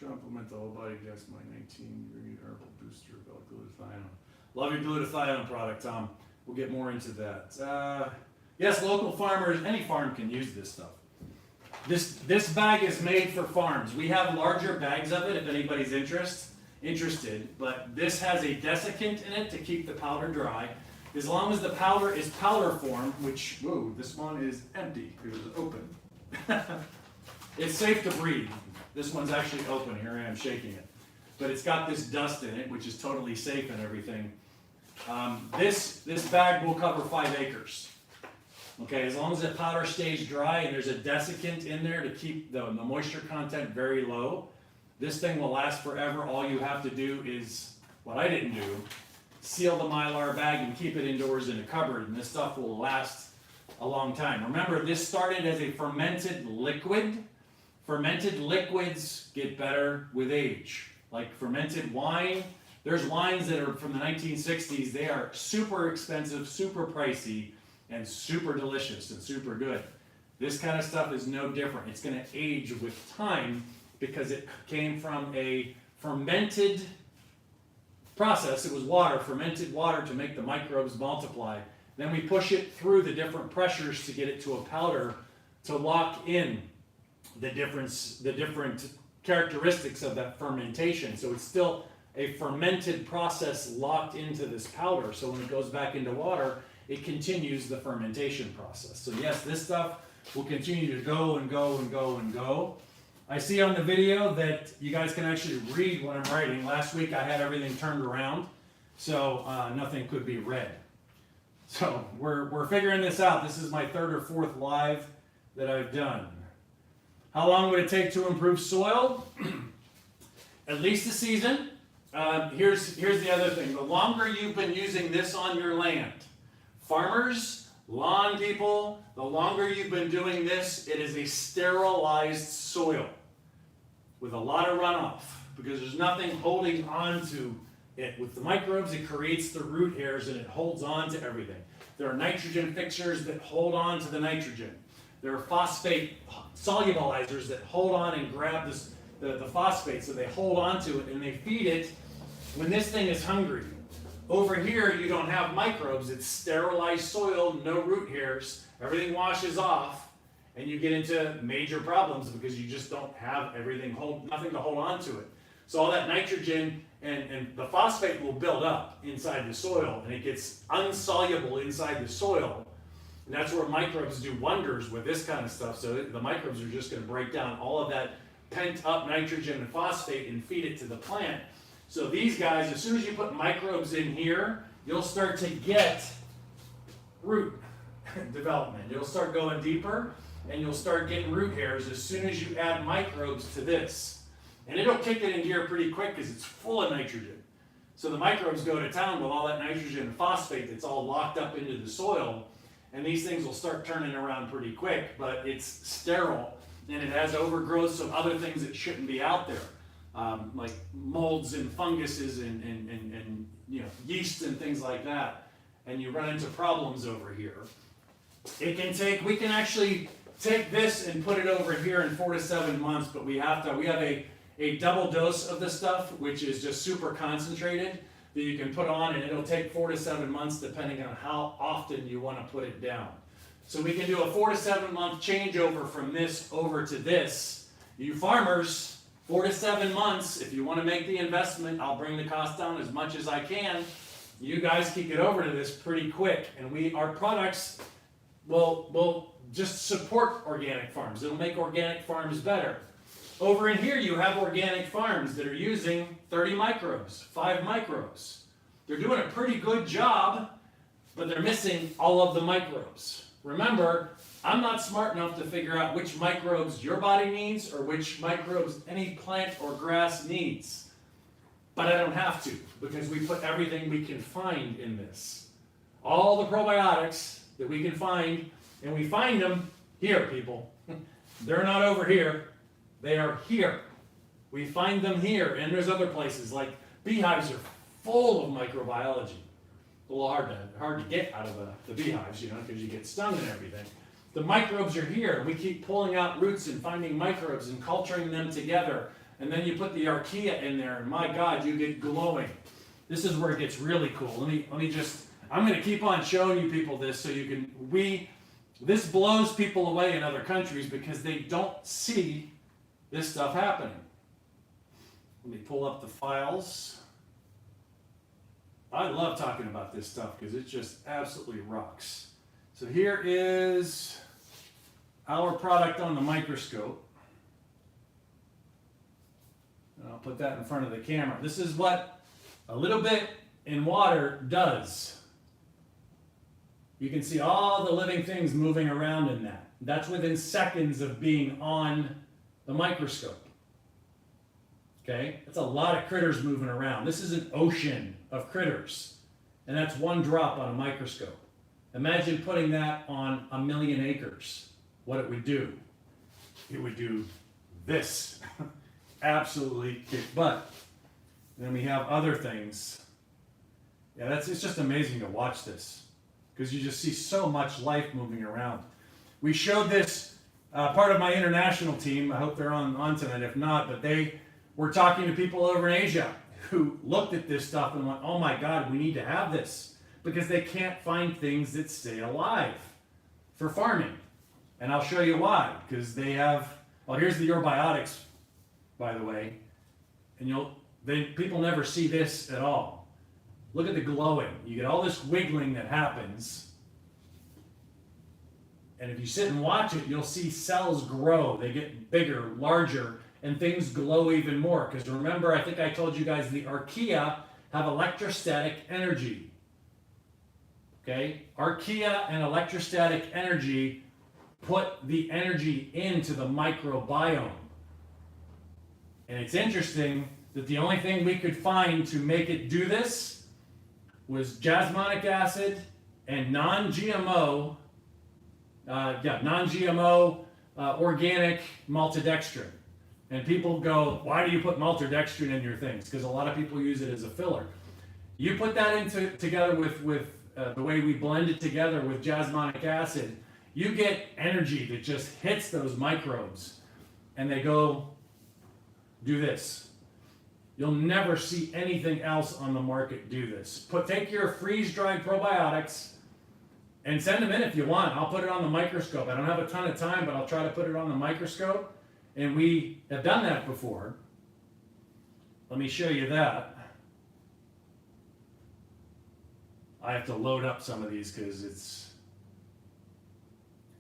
complement the whole body. That's my 19-degree herbal booster of glutathione. Love your glutathione product, Tom. We'll get more into that. Yes, local farmers, any farm can use this stuff. This bag is made for farms. We have larger bags of it if anybody's interested, but this has a desiccant in it to keep the powder dry. As long as the powder is powder form, which, whoa, this one is empty. It was open. It's safe to breathe. This one's actually open. Here I am shaking it. But it's got this dust in it, which is totally safe and everything. This bag will cover 5 acres. Okay, as long as the powder stays dry and there's a desiccant in there to keep the moisture content very low, this thing will last forever. All you have to do is, what I didn't do, seal the Mylar bag and keep it indoors in a cupboard, and this stuff will last a long time. Remember, this started as a fermented liquid. Fermented liquids get better with age. Like fermented wine, there's wines that are from the 1960s. They are super expensive, super pricey, and super delicious and super good. This kind of stuff is no different. It's going to age with time because it came from a fermented process. It was water, fermented water to make the microbes multiply. Then we push it through the different pressures to get it to a powder to lock in the different characteristics of that fermentation. So it's still a fermented process locked into this powder. So when it goes back into water, it continues the fermentation process. So yes, this stuff will continue to go and go and go and go. I see on the video that you guys can actually read what I'm writing. Last week I had everything turned around, so nothing could be read. So we're figuring this out. This is my third or fourth live that I've done. How long would it take to improve soil? At least a season. Here's the other thing. The longer you've been using this on your land, farmers, lawn people, the longer you've been doing this, it is a sterilized soil with a lot of runoff because there's nothing holding on to it. With the microbes, it creates the root hairs and it holds on to everything. There are nitrogen fixers that hold on to the nitrogen. There are phosphate solubilizers that hold on and grab the phosphate, so they hold on to it and they feed it when this thing is hungry. Over here, you don't have microbes. It's sterilized soil, no root hairs. Everything washes off, and you get into major problems because you just don't have nothing to hold on to it. So all that nitrogen and the phosphate will build up inside the soil, and it gets unsoluble inside the soil. And that's where microbes do wonders with this kind of stuff. So the microbes are just going to break down all of that pent up nitrogen and phosphate and feed it to the plant. So these guys, as soon as you put microbes in here, you'll start to get root development. You'll start going deeper and you'll start getting root hairs as soon as you add microbes to this. And it'll kick it in gear pretty quick because it's full of nitrogen. So the microbes go to town with all that nitrogen and phosphate that's all locked up into the soil, and these things will start turning around pretty quick, but it's sterile and it has overgrowths of other things that shouldn't be out there. Like molds and funguses and yeast and things like that, and you run into problems over here. We can actually take this and put it over here in 4 to 7 months, but we have a double dose of the stuff, which is just super concentrated that you can put on, and it'll take 4 to 7 months depending on how often you want to put it down. So we can do a 4 to 7 month changeover from this over to this. You farmers, 4 to 7 months, if you want to make the investment, I'll bring the cost down as much as I can. You guys can get over to this pretty quick, and our products will just support organic farms. It'll make organic farms better. Over in here, you have organic farms that are using 30 microbes, 5 microbes. They're doing a pretty good job, but they're missing all of the microbes. Remember, I'm not smart enough to figure out which microbes your body needs or which microbes any plant or grass needs. But I don't have to, because we put everything we can find in this. All the probiotics that we can find, and we find them here, people. They're not over here. They are here. We find them here, and there's other places, like beehives are full of microbiology. A little hard to get out of the beehives, because you get stung and everything. The microbes are here. We keep pulling out roots and finding microbes and culturing them together. And then you put the archaea in there, and my God, you get glowing. This is where it gets really cool. I'm going to keep on showing you people this so you can, this blows people away in other countries because they don't see this stuff happening. Let me pull up the files. I love talking about this stuff because it just absolutely rocks. So here is our product on the microscope. And I'll put that in front of the camera. This is what a little bit in water does. You can see all the living things moving around in that. That's within seconds of being on the microscope. Okay? That's a lot of critters moving around. This is an ocean of critters. And that's one drop on a microscope. Imagine putting that on 1 million acres. What it would do. It would do this. Absolutely kick butt. And then we have other things. Yeah, it's just amazing to watch this. Because you just see so much life moving around. We showed this part of my international team. I hope they're on tonight. If not, but they were talking to people over in Asia who looked at this stuff and went, oh my God, we need to have this. Because they can't find things that stay alive for farming. And I'll show you why. Because they have, well, here's the Probiotics, by the way. And People never see this at all. Look at the glowing. You get all this wiggling that happens. And if you sit and watch it, you'll see cells grow. They get bigger, larger, and things glow even more. Because remember, I think I told you guys the archaea have electrostatic energy. Okay? Archaea and electrostatic energy put the energy into the microbiome. And it's interesting that the only thing we could find to make it do this was jasmonic acid and non-GMO organic maltodextrin. And people go, why do you put maltodextrin in your things? Because a lot of people use it as a filler. You put that together with the way we blend it together with jasmonic acid, you get energy that just hits those microbes, and they go do this. You'll never see anything else on the market do this. Take your freeze-dried probiotics and send them in if you want. I'll put it on the microscope. I don't have a ton of time, but I'll try to put it on the microscope. And we have done that before. Let me show you that. I have to load up some of these because it's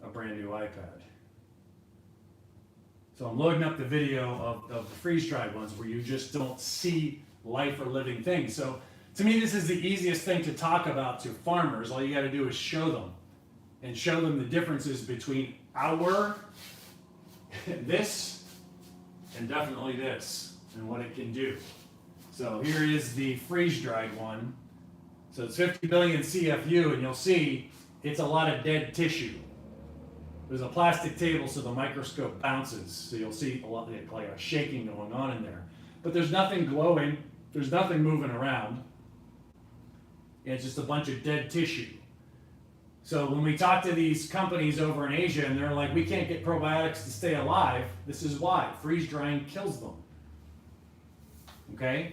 a brand new iPad. So I'm loading up the video of the freeze-dried ones where you just don't see life or living things. So to me, this is the easiest thing to talk about to farmers. All you got to do is show them, and show them the differences between this, and definitely this, and what it can do. So here is the freeze-dried one. So it's 50 billion CFU, and you'll see it's a lot of dead tissue. There's a plastic table so the microscope bounces, so you'll see a lot like a shaking going on in there. But there's nothing glowing, there's nothing moving around. It's just a bunch of dead tissue. So when we talk to these companies over in Asia and they're like, we can't get probiotics to stay alive, this is why. Freeze drying kills them. Okay?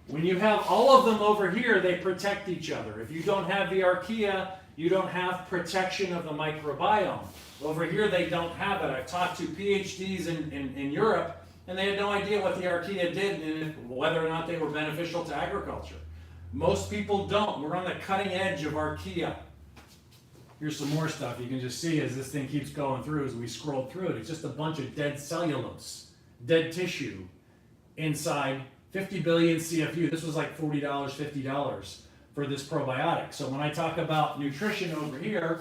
When you have all of them over here, they protect each other. If you don't have the archaea, you don't have protection of the microbiome. Over here, they don't have it. I've talked to PhDs in Europe, and they had no idea what the archaea did and whether or not they were beneficial to agriculture. Most people don't. We're on the cutting edge of archaea. Here's some more stuff you can just see as this thing keeps going through as we scroll through it. It's just a bunch of dead cellulose, dead tissue inside 50 billion CFU. This was like $40, $50 for this probiotic. So when I talk about nutrition over here,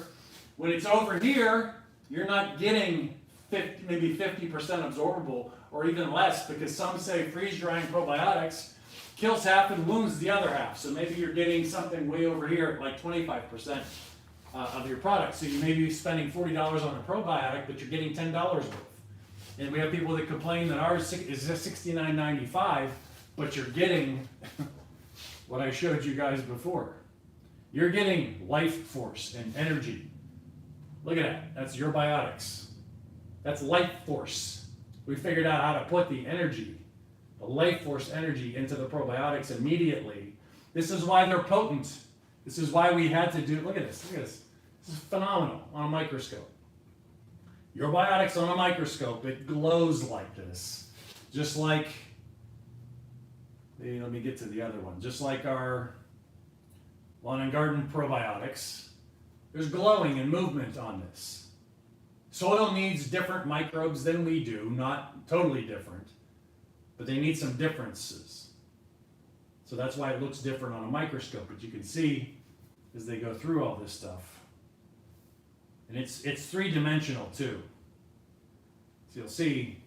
when it's over here, you're not getting maybe 50% absorbable or even less, because some say freeze-drying probiotics kills half and wounds the other half. So maybe you're getting something way over here at like 25% of your product. So you may be spending $40 on a probiotic, but you're getting $10 worth. And we have people that complain that ours is $69.95, but you're getting what I showed you guys before. You're getting life force and energy. Look at that. That's your biotics. That's life force. We figured out how to put the energy, the life force energy, into the probiotics immediately. This is why they're potent. This is why we had to do, look at this, look at this. This is phenomenal on a microscope. Your biotics on a microscope, it glows like this. Just like, let me get to the other one. Just like our lawn and garden probiotics, there's glowing and movement on this. Soil needs different microbes than we do, not totally different, but they need some differences. So that's why it looks different on a microscope, but you can see as they go through all this stuff. And it's three-dimensional too. So you'll see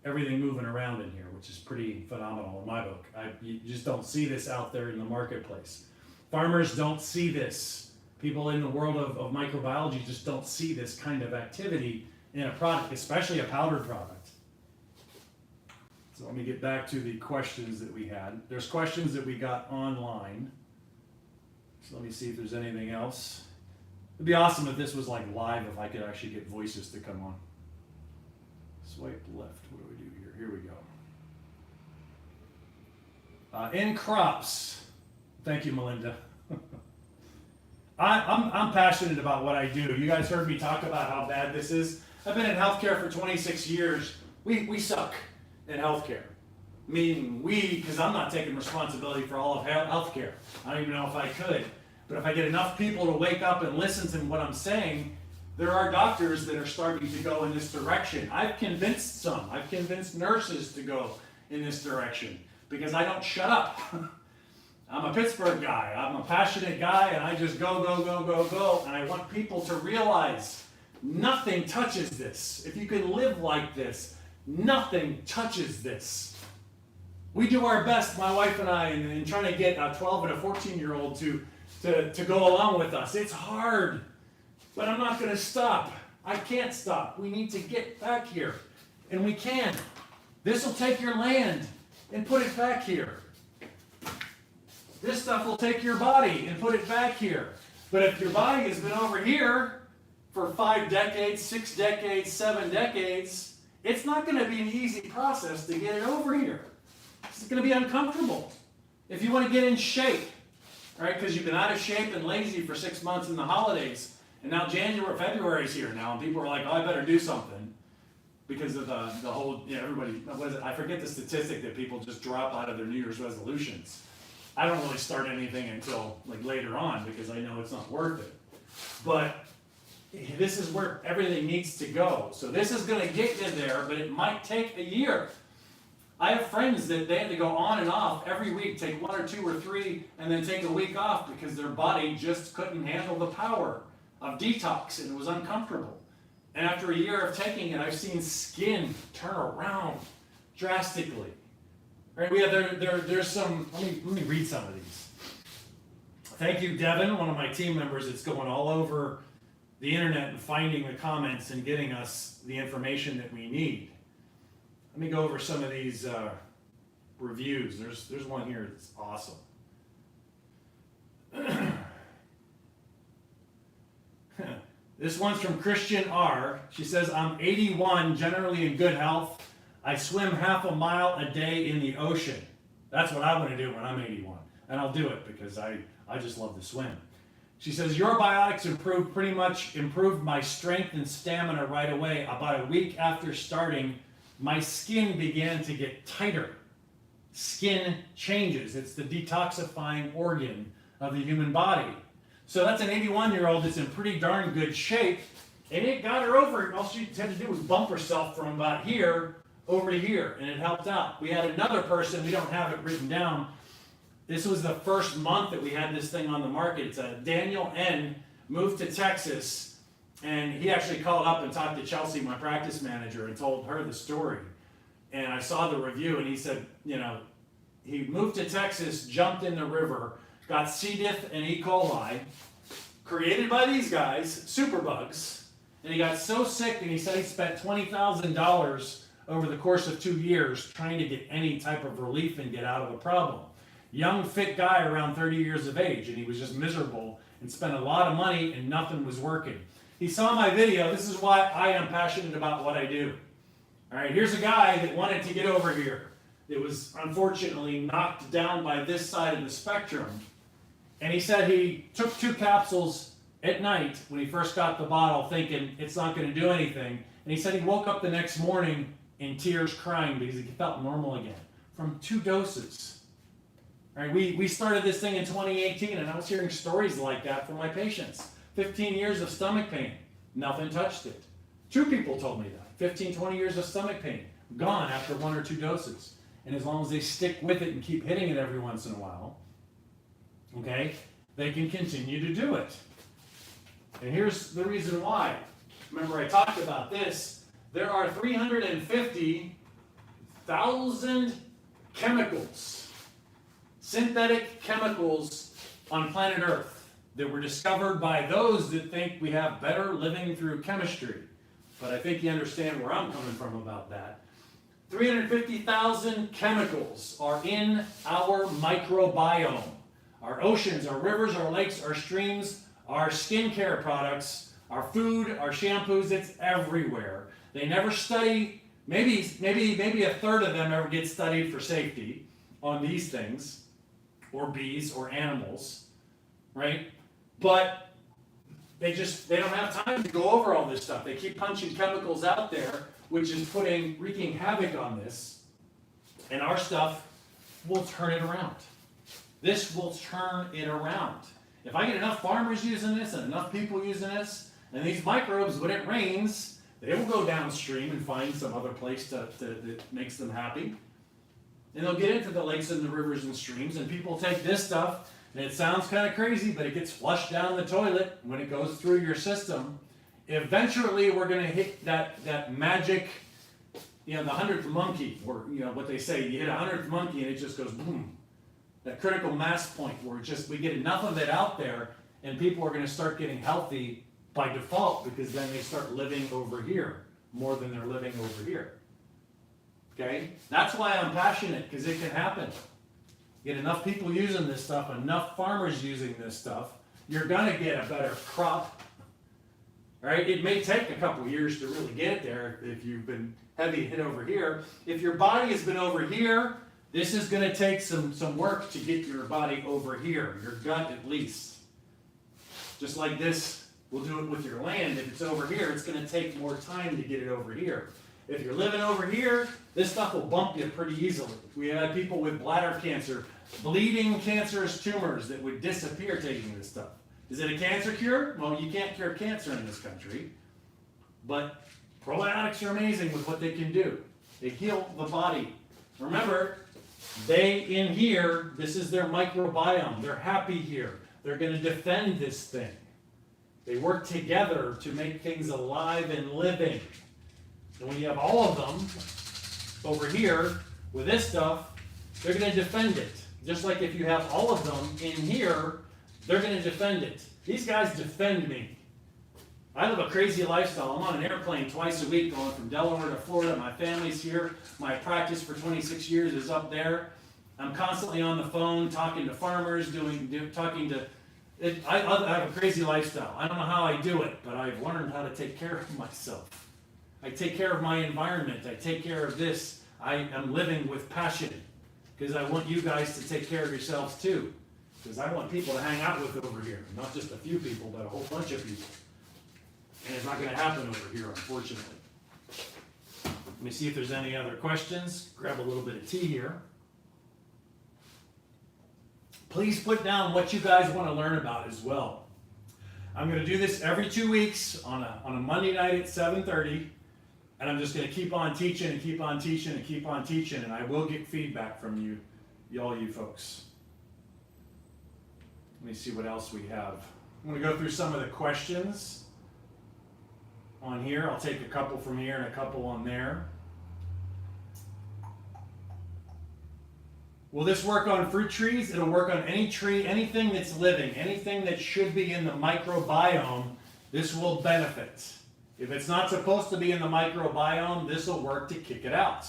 everything moving around in here, which is pretty phenomenal in my book. You just don't see this out there in the marketplace. Farmers don't see this. People in the world of microbiology just don't see this kind of activity in a product, especially a powdered product. So let me get back to the questions that we had. There's questions that we got online. So let me see if there's anything else. It'd be awesome if this was like live, if I could actually get voices to come on. Swipe left. What do we do here? Here we go. In crops. Thank you, Melinda. I'm passionate about what I do. You guys heard me talk about how bad this is. I've been in healthcare for 26 years. We suck in healthcare. meaning we, because I'm not taking responsibility for all of healthcare. I don't even know if I could. But if I get enough people to wake up and listen to what I'm saying, there are doctors that are starting to go in this direction. I've convinced some. I've convinced nurses to go in this direction because I don't shut up. I'm a Pittsburgh guy. I'm a passionate guy, and I just go, go, go, go, go. And I want people to realize nothing touches this. If you can live like this, nothing touches this. We do our best, my wife and I, in trying to get a 12 and a 14-year-old to go along with us. It's hard. But I'm not going to stop. I can't stop. We need to get back here. And we can. This will take your land and put it back here. This stuff will take your body and put it back here. But if your body has been over here for 5 decades, 6 decades, 7 decades, it's not going to be an easy process to get it over here. It's going to be uncomfortable. If you want to get in shape, right? Because you've been out of shape and lazy for 6 months in the holidays. And now February's here now, and people are like, oh, I better do something because of the whole, everybody, what is it? I forget the statistic that people just drop out of their New Year's resolutions. I don't really start anything until like later on because I know it's not worth it. But this is where everything needs to go. So this is going to get you there, but it might take a year. I have friends that they had to go on and off every week, take 1 or 2 or 3, and then take a week off because their body just couldn't handle the power of detox, and it was uncomfortable. And after a year of taking it, I've seen skin turn around drastically. Right? We have there's some. Let me read some of these. Thank you, Devin, one of my team members. It's going all over the internet and finding the comments and getting us the information that we need. Let me go over some of these reviews. There's one here that's awesome. This one's from Christian R. She says, I'm 81, generally in good health. I swim half a mile a day in the ocean. That's what I want to do when I'm 81. And I'll do it because I just love to swim. She says, your biotics pretty much improved my strength and stamina right away. About a week after starting, my skin began to get tighter. Skin changes. It's the detoxifying organ of the human body. So that's an 81-year-old that's in pretty darn good shape, and it got her over it. All she had to do was bump herself from about here over to here, and it helped out. We had another person, we don't have it written down. This was the first month that we had this thing on the market. It's a Daniel N. moved to Texas, and he actually called up and talked to Chelsea, my practice manager, and told her the story. And I saw the review, and he said, he moved to Texas, jumped in the river, got C. diff and E. coli, created by these guys, superbugs, and he got so sick, and he said he spent $20,000 over the course of 2 years trying to get any type of relief and get out of a problem. Young, fit guy around 30 years of age, and he was just miserable and spent a lot of money, and nothing was working. He saw my video. This is why I am passionate about what I do. All right, here's a guy that wanted to get over here. It was unfortunately knocked down by this side of the spectrum. And he said he took 2 capsules at night when he first got the bottle thinking it's not going to do anything. And he said he woke up the next morning in tears crying because he felt normal again from 2 doses. All right, we started this thing in 2018, and I was hearing stories like that from my patients. 15 years of stomach pain, nothing touched it. 2 people told me that. 15, 20 years of stomach pain, gone after 1 or 2 doses. And as long as they stick with it and keep hitting it every once in a while, okay, they can continue to do it. And here's the reason why. Remember I talked about this. There are 350,000 chemicals, synthetic chemicals on planet Earth that were discovered by those that think we have better living through chemistry. But I think you understand where I'm coming from about that. 350,000 chemicals are in our microbiome. Our oceans, our rivers, our lakes, our streams, our skincare products, our food, our shampoos, it's everywhere. They never study, maybe a third of them ever get studied for safety on these things, or bees or animals, right? But they don't have time to go over all this stuff. They keep punching chemicals out there, which is wreaking havoc on this. And our stuff will turn it around. This will turn it around. If I get enough farmers using this and enough people using this, and these microbes, when it rains, they will go downstream and find some other place that makes them happy. And they'll get into the lakes and the rivers and streams, and people take this stuff, and it sounds kind of crazy, but it gets flushed down the toilet when it goes through your system. Eventually, we're going to hit that magic, the 100th monkey, or what they say, you hit a 100th monkey and it just goes boom. That critical mass point where we get enough of it out there, and people are going to start getting healthy by default, because then they start living over here more than they're living over here. Okay? That's why I'm passionate, because it can happen. Get enough people using this stuff, enough farmers using this stuff, you're going to get a better crop. Right? It may take a couple years to really get it there if you've been heavy hit over here. If your body has been over here, this is going to take some work to get your body over here, your gut at least. Just like this, we'll do it with your land. If it's over here, it's going to take more time to get it over here. If you're living over here, this stuff will bump you pretty easily. We had people with bladder cancer, bleeding cancerous tumors that would disappear taking this stuff. Is it a cancer cure? Well, you can't cure cancer in this country. But probiotics are amazing with what they can do. They heal the body. Remember, they in here, this is their microbiome. They're happy here. They're going to defend this thing. They work together to make things alive and living. And when you have all of them over here with this stuff, they're going to defend it. Just like if you have all of them in here, they're going to defend it. These guys defend me. I live a crazy lifestyle. I'm on an airplane twice a week going from Delaware to Florida. My family's here. My practice for 26 years is up there. I'm constantly on the phone talking to farmers, I have a crazy lifestyle. I don't know how I do it, but I've learned how to take care of myself. I take care of my environment. I take care of this. I am living with passion, because I want you guys to take care of yourselves too. Because I want people to hang out with over here. Not just a few people, but a whole bunch of people. And it's not going to happen over here, unfortunately. Let me see if there's any other questions. Grab a little bit of tea here. Please put down what you guys want to learn about as well. I'm going to do this every 2 weeks on a Monday night at 7:30. And I'm just going to keep on teaching and keep on teaching and keep on teaching. And I will get feedback from all you folks. Let me see what else we have. I'm going to go through some of the questions on here. I'll take a couple from here and a couple on there. Will this work on fruit trees? It'll work on any tree, anything that's living, anything that should be in the microbiome, this will benefit. If it's not supposed to be in the microbiome, this will work to kick it out.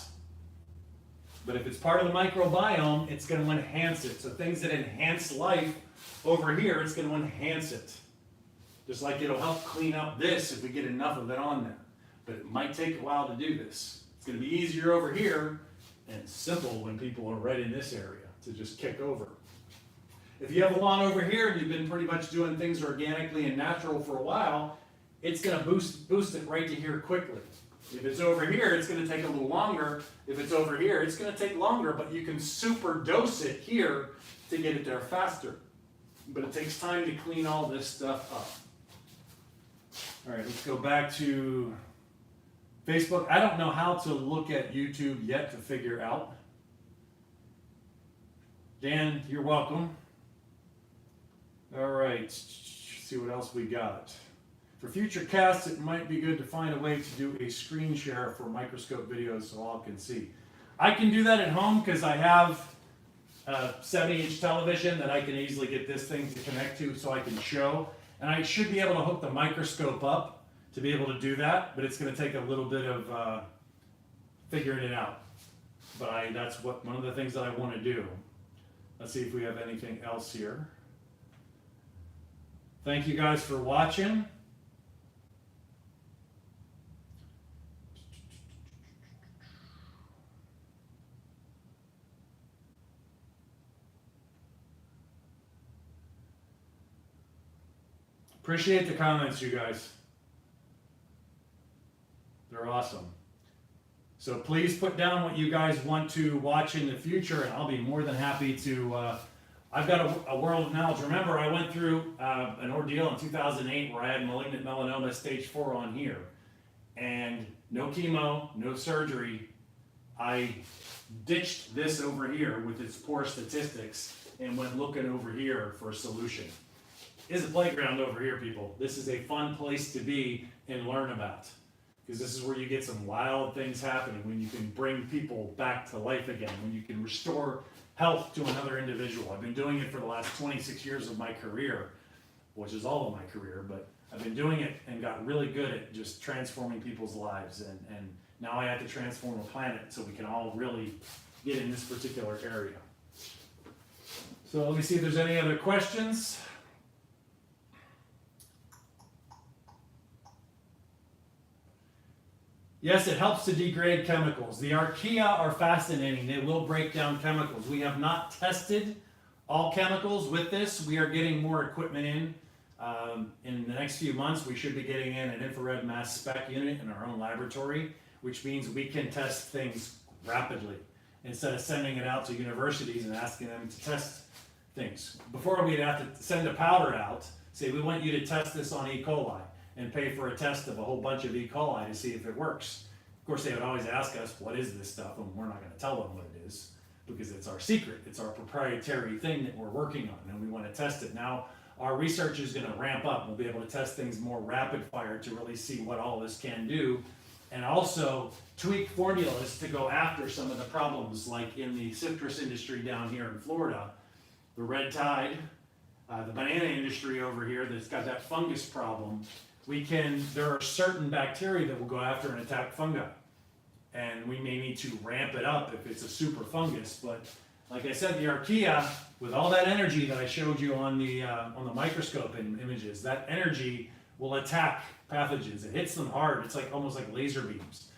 But if it's part of the microbiome, it's going to enhance it. So things that enhance life over here, it's going to enhance it. Just like it'll help clean up this if we get enough of it on there. But it might take a while to do this. It's going to be easier over here and simple when people are right in this area to just kick over. If you have a lawn over here and you've been pretty much doing things organically and natural for a while, it's going to boost it right to here quickly. If it's over here, it's going to take a little longer. If it's over here, it's going to take longer, but you can super dose it here to get it there faster. But it takes time to clean all this stuff up. All right, let's go back to Facebook. I don't know how to look at YouTube yet to figure out. Dan, you're welcome. All right, let's see what else we got. For future casts, it might be good to find a way to do a screen share for microscope videos so all can see. I can do that at home because I have a 70-inch television that I can easily get this thing to connect to so I can show. And I should be able to hook the microscope up to be able to do that, but it's going to take a little bit of figuring it out. But that's one of the things that I want to do. Let's see if we have anything else here. Thank you guys for watching. Appreciate the comments, you guys. They're awesome. So please put down what you guys want to watch in the future, and I'll be more than happy to. I've got a world of knowledge. Remember, I went through an ordeal in 2008 where I had malignant melanoma stage 4 on here, and no chemo, no surgery. I ditched this over here with its poor statistics and went looking over here for a solution. This is a playground over here, people. This is a fun place to be and learn about, because this is where you get some wild things happening, when you can bring people back to life again, when you can restore health to another individual. I've been doing it for the last 26 years of my career, which is all of my career, but I've been doing it and got really good at just transforming people's lives, and now I have to transform the planet so we can all really get in this particular area. So let me see if there's any other questions. Yes, it helps to degrade chemicals. The archaea are fascinating. They will break down chemicals. We have not tested all chemicals with this. We are getting more equipment in. In the next few months, we should be getting in an infrared mass spec unit in our own laboratory, which means we can test things rapidly instead of sending it out to universities and asking them to test things. Before, we'd have to send a powder out, say, we want you to test this on E. coli, and pay for a test of a whole bunch of E. coli to see if it works. Of course, they would always ask us, what is this stuff? And we're not going to tell them what it is, because it's our secret. It's our proprietary thing that we're working on, and we want to test it. Now, our research is going to ramp up. We'll be able to test things more rapid fire to really see what all this can do, and also tweak formulas to go after some of the problems, like in the citrus industry down here in Florida, the red tide, the banana industry over here that's got that fungus problem. There are certain bacteria that will go after and attack fungi, and we may need to ramp it up if it's a super fungus. But like I said, the archaea, with all that energy that I showed you on the microscope in images, that energy will attack pathogens. It hits them hard. It's like almost like laser beams.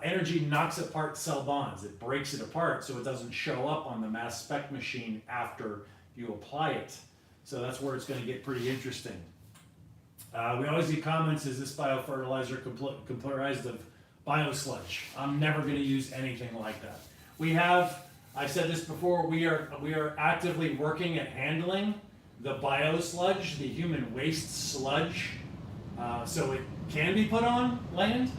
Energy knocks apart cell bonds. It breaks it apart so it doesn't show up on the mass spec machine after you apply it. So that's where it's going to get pretty interesting. We always get comments, is this biofertilizer comprised of biosludge? I'm never going to use anything like that. I've said this before, we are actively working at handling the biosludge, the human waste sludge, so it can be put on land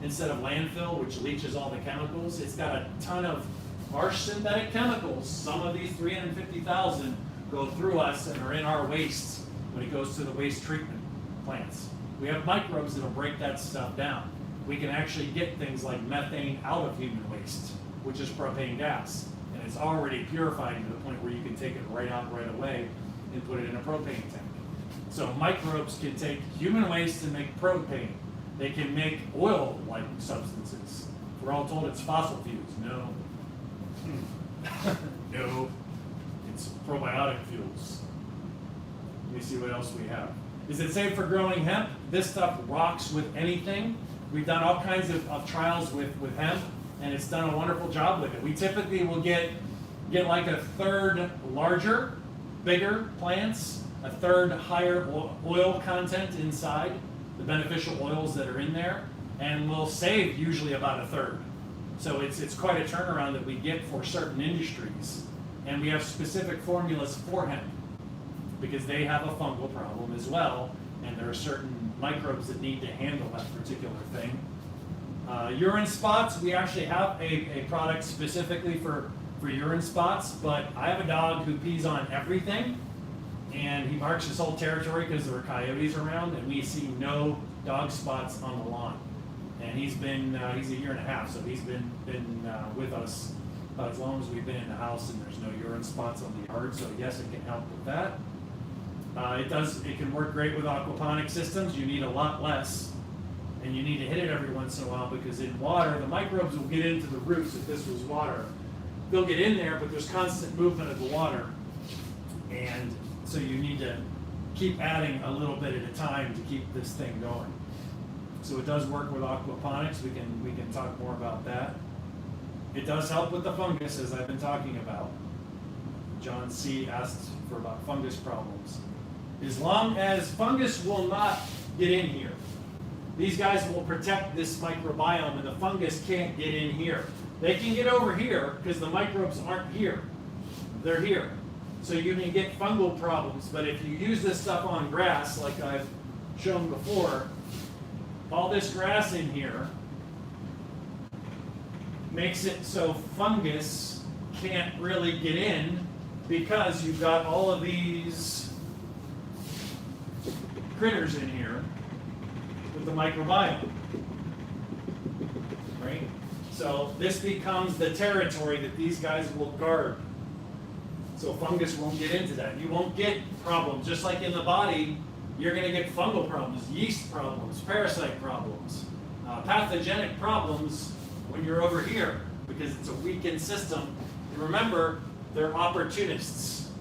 instead of landfill, which leaches all the chemicals. It's got a ton of harsh synthetic chemicals. Some of these 350,000 go through us and are in our waste when it goes to the waste treatment plants. We have microbes that will break that stuff down. We can actually get things like methane out of human waste, which is propane gas, and it's already purified to the point where you can take it right out right away and put it in a propane tank. So microbes can take human waste and make propane. They can make oil-like substances. We're all told it's fossil fuels. No. No. It's probiotic fuels. Let me see what else we have. Is it safe for growing hemp? This stuff rocks with anything. We've done all kinds of trials with hemp, and it's done a wonderful job with it. We typically will get like a third larger, bigger plants, a third higher oil content inside, the beneficial oils that are in there, and we'll save usually about a third. So it's quite a turnaround that we get for certain industries. And we have specific formulas for hemp, because they have a fungal problem as well, and there are certain microbes that need to handle that particular thing. Urine spots, we actually have a product specifically for urine spots, but I have a dog who pees on everything, and he marks his whole territory because there are coyotes around, and we see no dog spots on the lawn. And he's a year and a half, so he's been with us about as long as we've been in the house, and there's no urine spots on the yard, so yes, it can help with that. It can work great with aquaponic systems. You need a lot less, and you need to hit it every once in a while, because in water, the microbes will get into the roots. If this was water, they'll get in there, but there's constant movement of the water, and so you need to keep adding a little bit at a time to keep this thing going. So it does work with aquaponics. We can talk more about that. It does help with the fungus, as I've been talking about. John C. asked for about fungus problems. As long as fungus will not get in here. these guys will protect this microbiome, and the fungus can't get in here. They can get over here because the microbes aren't here. They're here. So you can get fungal problems, but if you use this stuff on grass, like I've shown before, all this grass in here makes it so fungus can't really get in because you've got all of these critters in here with the microbiome, right? So this becomes the territory that these guys will guard. So fungus won't get into that. You won't get problems. Just like in the body, you're going to get fungal problems, yeast problems, parasite problems, pathogenic problems when you're over here because it's a weakened system. And remember, they're opportunists.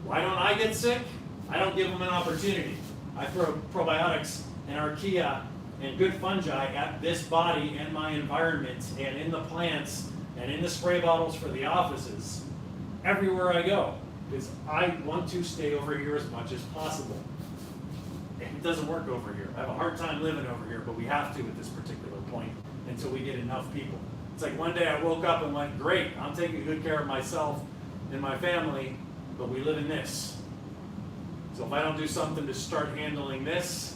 Why don't I get sick? I don't give them an opportunity. I throw probiotics and archaea and good fungi at this body and my environment and in the plants and in the spray bottles for the offices everywhere I go because I want to stay over here as much as possible. And it doesn't work over here. I have a hard time living over here, but we have to at this particular point until we get enough people. It's like one day I woke up and went, great, I'm taking good care of myself and my family, but we live in this. So if I don't do something to start handling this,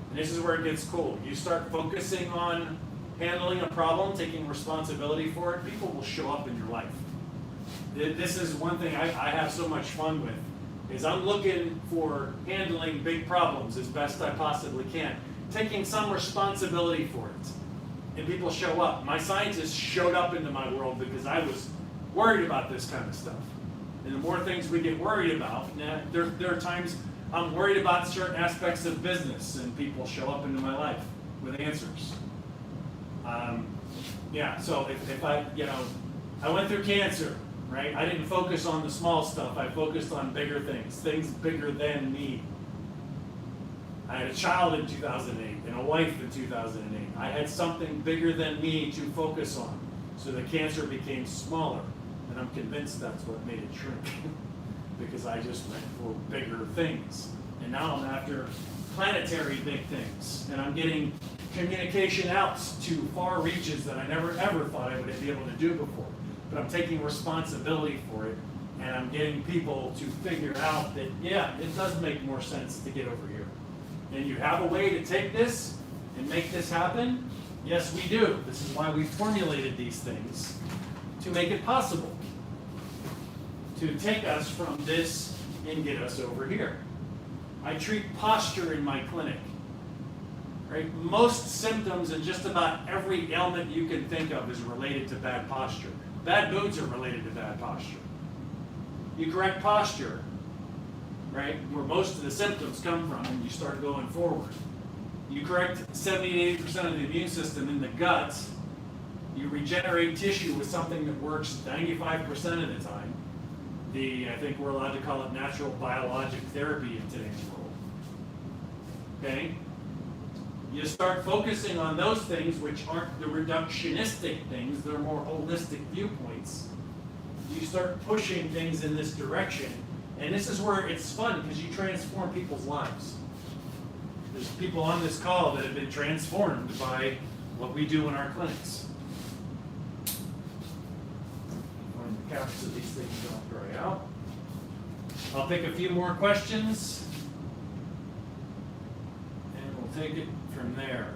and this is where it gets cool. You start focusing on handling a problem, taking responsibility for it, people will show up in your life. This is one thing I have so much fun with, is I'm looking for handling big problems as best I possibly can, taking some responsibility for it. And people show up. My scientists showed up into my world because I was worried about this kind of stuff. And the more things we get worried about, there are times I'm worried about certain aspects of business, and people show up into my life with answers. So if I went through cancer, right? I didn't focus on the small stuff. I focused on bigger things bigger than me. I had a child in 2008 and a wife in 2008. I had something bigger than me to focus on. So the cancer became smaller. And I'm convinced that's what made it shrink. Because I just went for bigger things. And now I'm after planetary big things. And I'm getting communication out to far reaches that I never ever thought I would be able to do before. But I'm taking responsibility for it. And I'm getting people to figure out that, yeah, it does make more sense to get over here. And you have a way to take this and make this happen? Yes, we do. This is why we formulated these things, to make it possible. To take us from this and get us over here. I treat posture in my clinic. Right? Most symptoms and just about every ailment you can think of is related to bad posture. Bad moods are related to bad posture. You correct posture, right, where most of the symptoms come from, and you start going forward. You correct 70 to 80% of the immune system in the gut. You regenerate tissue with something that works 95% of the time. I think we're allowed to call it natural biologic therapy in today's world. Okay? You start focusing on those things which aren't the reductionistic things, they're more holistic viewpoints. You start pushing things in this direction. And this is where it's fun because you transform people's lives. There's people on this call that have been transformed by what we do in our clinics. When the caps of these things don't dry out. I'll pick a few more questions. And we'll take it from there.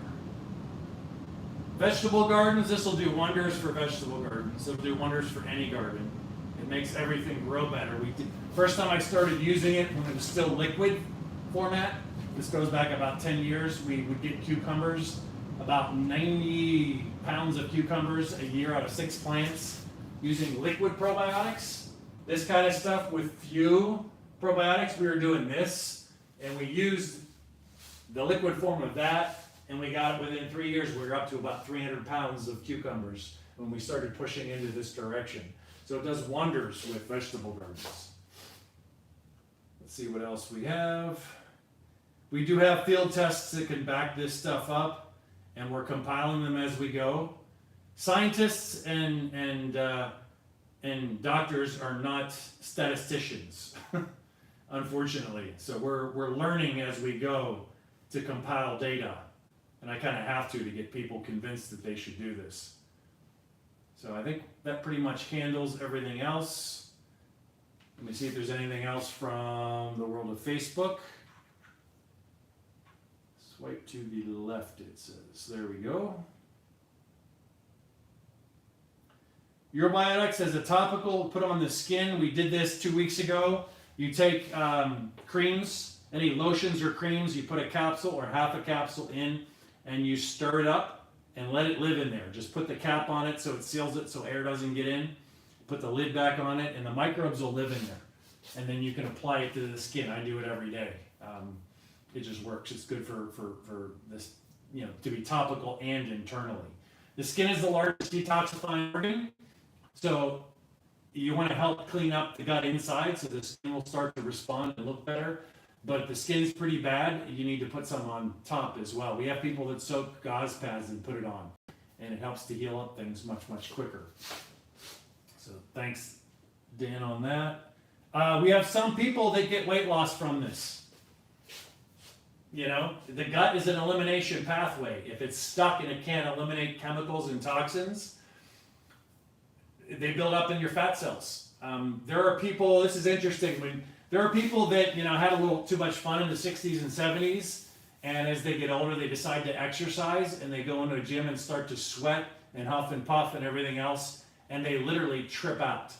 Vegetable gardens, this will do wonders for vegetable gardens. It'll do wonders for any garden. It makes everything grow better. First time I started using it when it was still liquid format, this goes back about 10 years, we would get cucumbers, about 90 pounds of cucumbers a year out of 6 plants using liquid probiotics. This kind of stuff with few probiotics, we were doing this, and we used the liquid form of that, and we got within 3 years, we were up to about 300 pounds of cucumbers when we started pushing into this direction. So it does wonders with vegetable gardens. Let's see what else we have. We do have field tests that can back this stuff up, and we're compiling them as we go. Scientists and doctors are not statisticians, unfortunately. So we're learning as we go to compile data. And I kind of have to get people convinced that they should do this. So I think that pretty much handles everything else. Let me see if there's anything else from the world of Facebook. Swipe to the left, it says. There we go. Probiotics as a topical, put on the skin. We did this 2 weeks ago. You take creams, any lotions or creams, you put a capsule or half a capsule in, and you stir it up and let it live in there. Just put the cap on it so it seals it so air doesn't get in. Put the lid back on it, and the microbes will live in there. And then you can apply it to the skin. I do it every day. It just works. It's good for this, to be topical and internally. The skin is the largest detoxifying organ. So you want to help clean up the gut inside so the skin will start to respond and look better. But if the skin's pretty bad, you need to put some on top as well. We have people that soak gauze pads and put it on, and it helps to heal up things much, much quicker. So thanks, Dan, on that. We have some people that get weight loss from this. The gut is an elimination pathway. If it's stuck and it can't eliminate chemicals and toxins, they build up in your fat cells. There are people, this is interesting, there are people that had a little too much fun in the 60s and 70s, and as they get older they decide to exercise, and they go into a gym and start to sweat and huff and puff and everything else, and they literally trip out.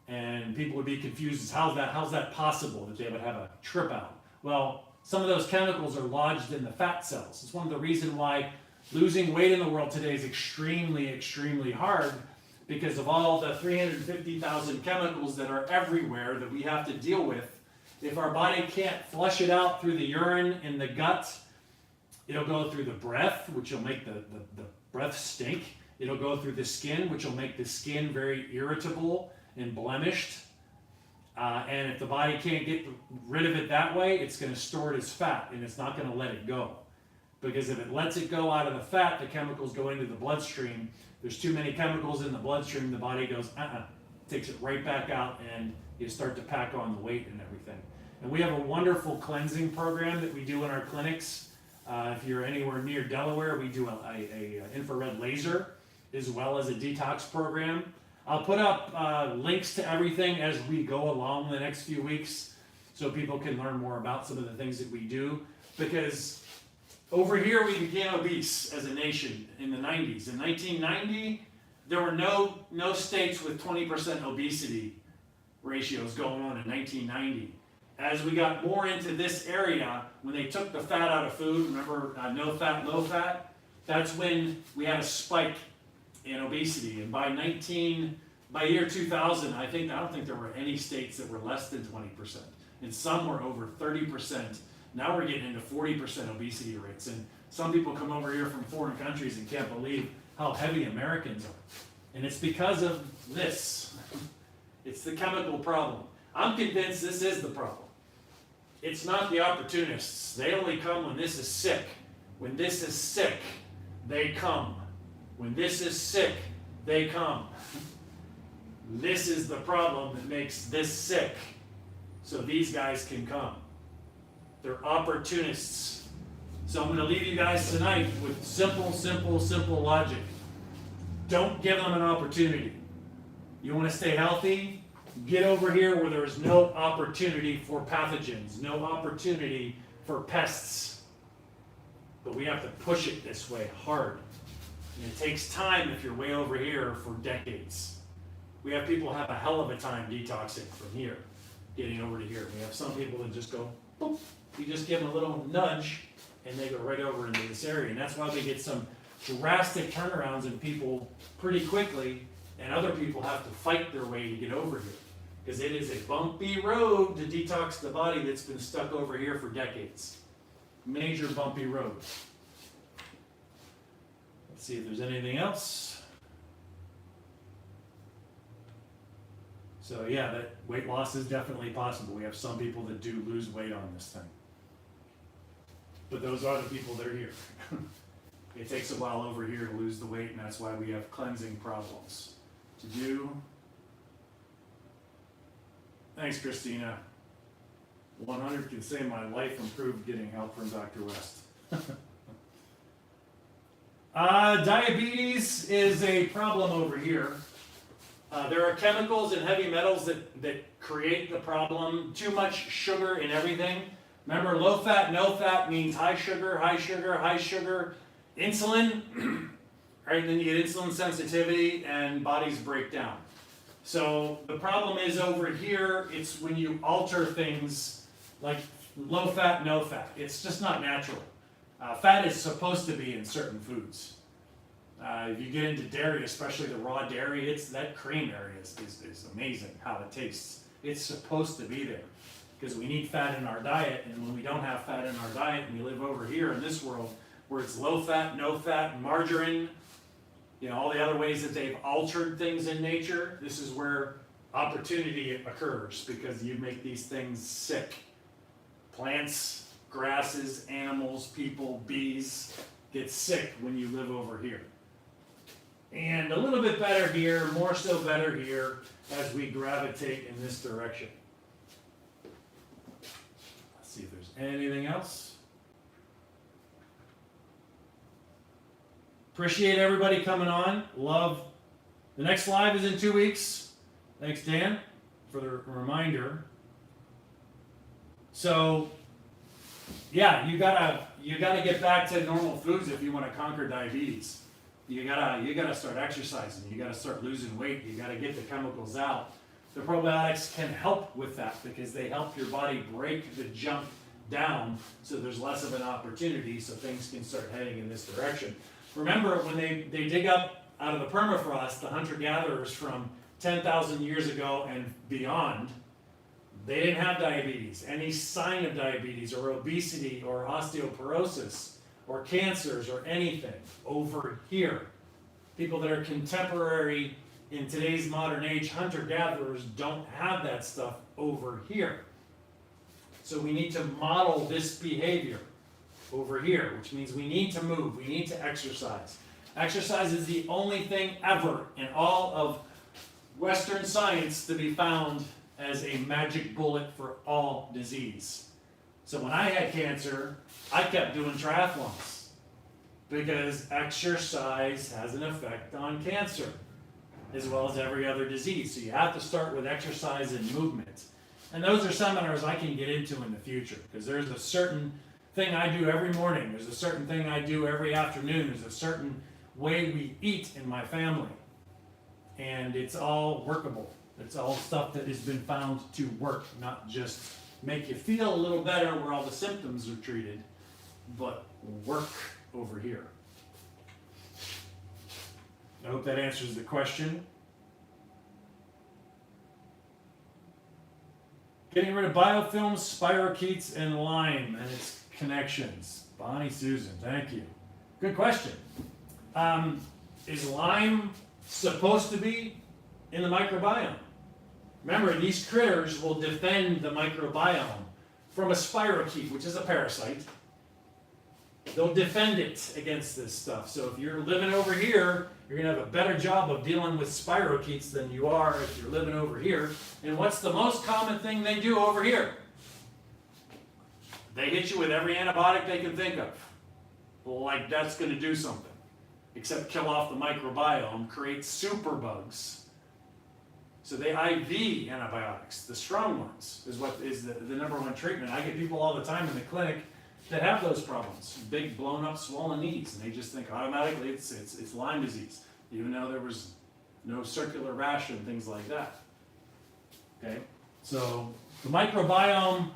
And people would be confused as how's that possible that they would have a trip out? Well, some of those chemicals are lodged in the fat cells. It's one of the reasons why losing weight in the world today is extremely, extremely hard, because of all the 350,000 chemicals that are everywhere that we have to deal with. If our body can't flush it out through the urine in the gut, it'll go through the breath, which will make the breath stink. It'll go through the skin, which will make the skin very irritable and blemished. And if the body can't get rid of it that way, it's going to store it as fat, and it's not going to let it go. Because if it lets it go out of the fat, the chemicals go into the bloodstream. There's too many chemicals in the bloodstream, the body goes, takes it right back out, and you start to pack on the weight and everything. And we have a wonderful cleansing program that we do in our clinics. If you're anywhere near Delaware, we do a infrared laser as well as a detox program. I'll put up links to everything as we go along the next few weeks so people can learn more about some of the things that we do. Because over here we became obese as a nation in the 90s. In 1990, there were no states with 20% obesity ratios going on in 1990. As we got more into this area, when they took the fat out of food, remember no fat, low fat, that's when we had a spike in obesity. And by year 2000, I don't think there were any states that were less than 20%. And some were over 30%. Now we're getting into 40% obesity rates. And some people come over here from foreign countries and can't believe how heavy Americans are. And it's because of this. It's the chemical problem. I'm convinced this is the problem. It's not the opportunists. They only come when this is sick. When this is sick, they come. When this is sick, they come. This is the problem that makes this sick, so these guys can come. They're opportunists. So I'm going to leave you guys tonight with simple logic. Don't give them an opportunity. You want to stay healthy? Get over here where there is no opportunity for pathogens, no opportunity for pests. But we have to push it this way hard. And it takes time if you're way over here for decades. We have people have a hell of a time detoxing from here, getting over to here. We have some people that just go, boop. You just give them a little nudge, and they go right over into this area. And that's why we get some drastic turnarounds in people pretty quickly, and other people have to fight their way to get over here. Because it is a bumpy road to detox the body that's been stuck over here for decades. Major bumpy road. Let's see if there's anything else. So yeah, that weight loss is definitely possible. We have some people that do lose weight on this thing. But those are the people that are here. It takes a while over here to lose the weight, and that's why we have cleansing problems to do. Thanks, Christina. 100 can say my life improved getting help from Dr. West. Diabetes is a problem over here. There are chemicals and heavy metals that create the problem. Too much sugar in everything. Remember, low fat, no fat means high sugar, high sugar, high sugar. Insulin, right? Then you get insulin sensitivity and bodies break down. So the problem is over here, it's when you alter things like low fat, no fat. It's just not natural. Fat is supposed to be in certain foods. If you get into dairy, especially the raw dairy, that cream area is amazing how it tastes. It's supposed to be there because we need fat in our diet, and when we don't have fat in our diet and we live over here in this world where it's low fat, no fat, margarine, all the other ways that they've altered things in nature, this is where opportunity occurs because you make these things sick. Plants, grasses, animals, people, bees get sick when you live over here. And a little bit better here, more so better here as we gravitate in this direction. Let's see if there's anything else. Appreciate everybody coming on. Love. The next live is in 2 weeks. Thanks, Dan, for the reminder. So, yeah, you gotta get back to normal foods if you want to conquer diabetes. You gotta start exercising. You gotta start losing weight. You gotta get the chemicals out. The probiotics can help with that because they help your body break the junk down so there's less of an opportunity so things can start heading in this direction. Remember when they dig up out of the permafrost, the hunter-gatherers from 10,000 years ago and beyond, they didn't have diabetes, any sign of diabetes or obesity or osteoporosis or cancers or anything over here. People that are contemporary in today's modern age hunter-gatherers don't have that stuff over here. So we need to model this behavior over here, which means we need to move, we need to exercise. Exercise is the only thing ever in all of Western science to be found as a magic bullet for all disease. So when I had cancer, I kept doing triathlons because exercise has an effect on cancer as well as every other disease. So you have to start with exercise and movement. And those are seminars I can get into in the future because there's a certain thing I do every morning. There's a certain thing I do every afternoon. There's a certain way we eat in my family. And it's all workable. It's all stuff that has been found to work, not just make you feel a little better where all the symptoms are treated, but work over here. I hope that answers the question. Getting rid of biofilms, spirochetes, and Lyme and its connections. Bonnie Susan, thank you. Good question. Is Lyme supposed to be in the microbiome? Remember, these critters will defend the microbiome from a spirochete, which is a parasite. They'll defend it against this stuff. So if you're living over here, you're going to have a better job of dealing with spirochetes than you are if you're living over here. And what's the most common thing they do over here? They hit you with every antibiotic they can think of. Like that's going to do something. Except kill off the microbiome, create superbugs. So they IV antibiotics, the strong ones, is what is the number one treatment. I get people all the time in the clinic that have those problems, big blown up swollen knees, and they just think automatically it's Lyme disease, even though there was no circular rash and things like that. Okay, so the microbiome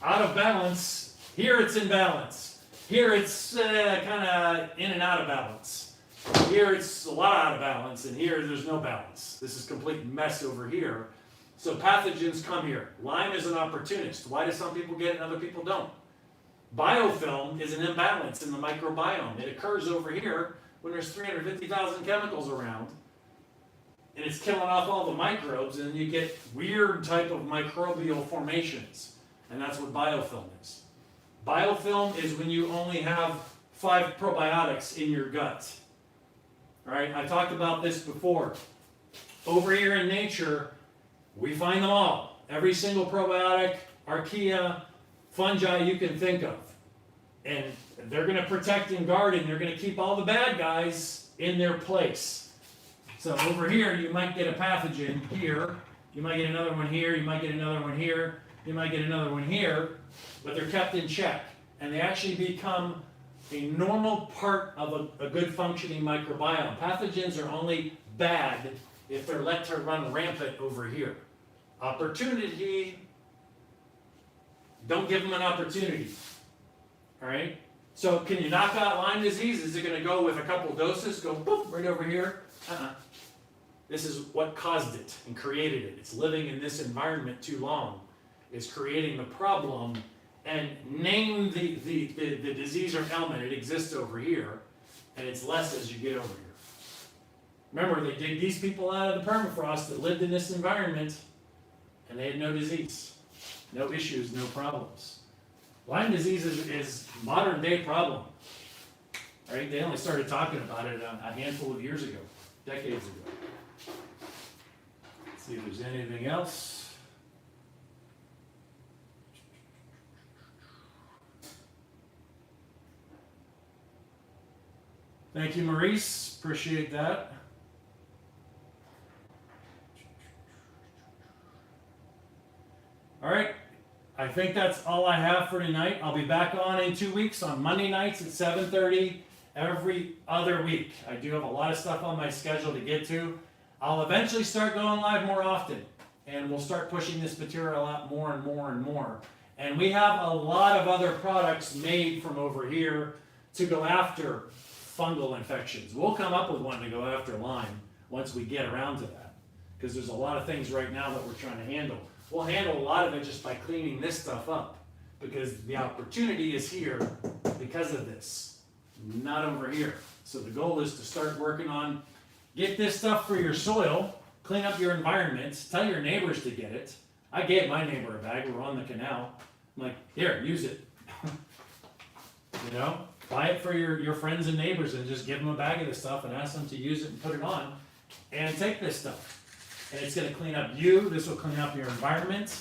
out of balance, here it's in balance, here it's kind of in and out of balance. Here it's a lot out of balance, and here there's no balance. This is complete mess over here. So pathogens come here. Lyme is an opportunist. Why do some people get it and other people don't? Biofilm is an imbalance in the microbiome. It occurs over here when there's 350,000 chemicals around, and it's killing off all the microbes, and you get weird type of microbial formations, and that's what biofilm is. Biofilm is when you only have 5 probiotics in your gut. Right? I talked about this before. Over here in nature, we find them all. Every single probiotic, archaea, fungi you can think of. And they're going to protect and guard, and they're going to keep all the bad guys in their place. So over here, you might get a pathogen here. You might get another one here. You might get another one here. You might get another one here. But they're kept in check. And they actually become a normal part of a good functioning microbiome. Pathogens are only bad if they're let to run rampant over here. Opportunity, don't give them an opportunity. All right? So can you knock out Lyme disease? Is it going to go with a couple doses, go boop, right over here? This is what caused it and created it. It's living in this environment too long. It's creating the problem. And name the disease or ailment. It exists over here, and it's less as you get over here. Remember, they dig these people out of the permafrost that lived in this environment, and they had no disease, no issues, no problems. Lyme disease is modern day problem. Right? They only started talking about it a handful of years ago, decades ago. Let's see if there's anything else. Thank you, Maurice. Appreciate that. All right. I think that's all I have for tonight. I'll be back on in 2 weeks on Monday nights at 7:30 every other week. I do have a lot of stuff on my schedule to get to. I'll eventually start going live more often, and we'll start pushing this material out more and more and more. And we have a lot of other products made from over here to go after fungal infections. We'll come up with one to go after Lyme once we get around to that, because there's a lot of things right now that we're trying to handle. We'll handle a lot of it just by cleaning this stuff up, because the opportunity is here because of this, not over here. So the goal is to start working on, get this stuff for your soil, clean up your environment, tell your neighbors to get it. I gave my neighbor a bag. We're on the canal. I'm like, here, use it. You know? Buy it for your friends and neighbors and just give them a bag of this stuff and ask them to use it and put it on and take this stuff. And it's going to clean up you. This will clean up your environment.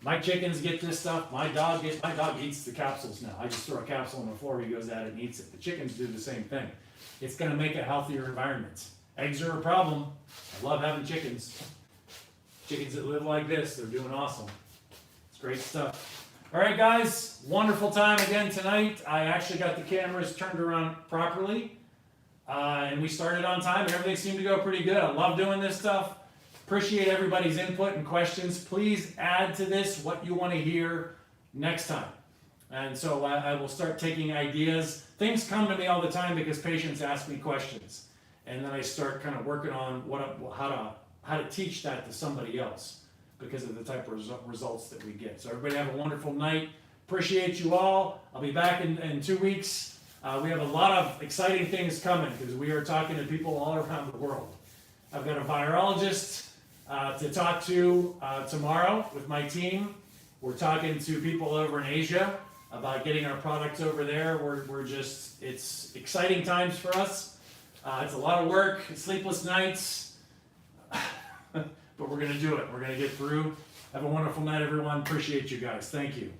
My chickens get this stuff. My dog eats the capsules now. I just throw a capsule on the floor. He goes at it and eats it. The chickens do the same thing. It's going to make a healthier environment. Eggs are a problem. I love having chickens. Chickens that live like this, they're doing awesome. It's great stuff. All right, guys, wonderful time again tonight. I actually got the cameras turned around properly, and we started on time, and everything seemed to go pretty good. I love doing this stuff. Appreciate everybody's input and questions. Please add to this what you want to hear next time. And so I will start taking ideas. Things come to me all the time because patients ask me questions, and then I start kind of working on how to teach that to somebody else, because of the type of results that we get. So everybody have a wonderful night. Appreciate you all. I'll be back in 2 weeks. We have a lot of exciting things coming because we are talking to people all around the world. I've got a virologist to talk to tomorrow with my team. We're talking to people over in Asia about getting our products over there. It's exciting times for us. It's a lot of work, sleepless nights. But we're going to do it. We're going to get through. Have a wonderful night, everyone. Appreciate you guys. Thank you.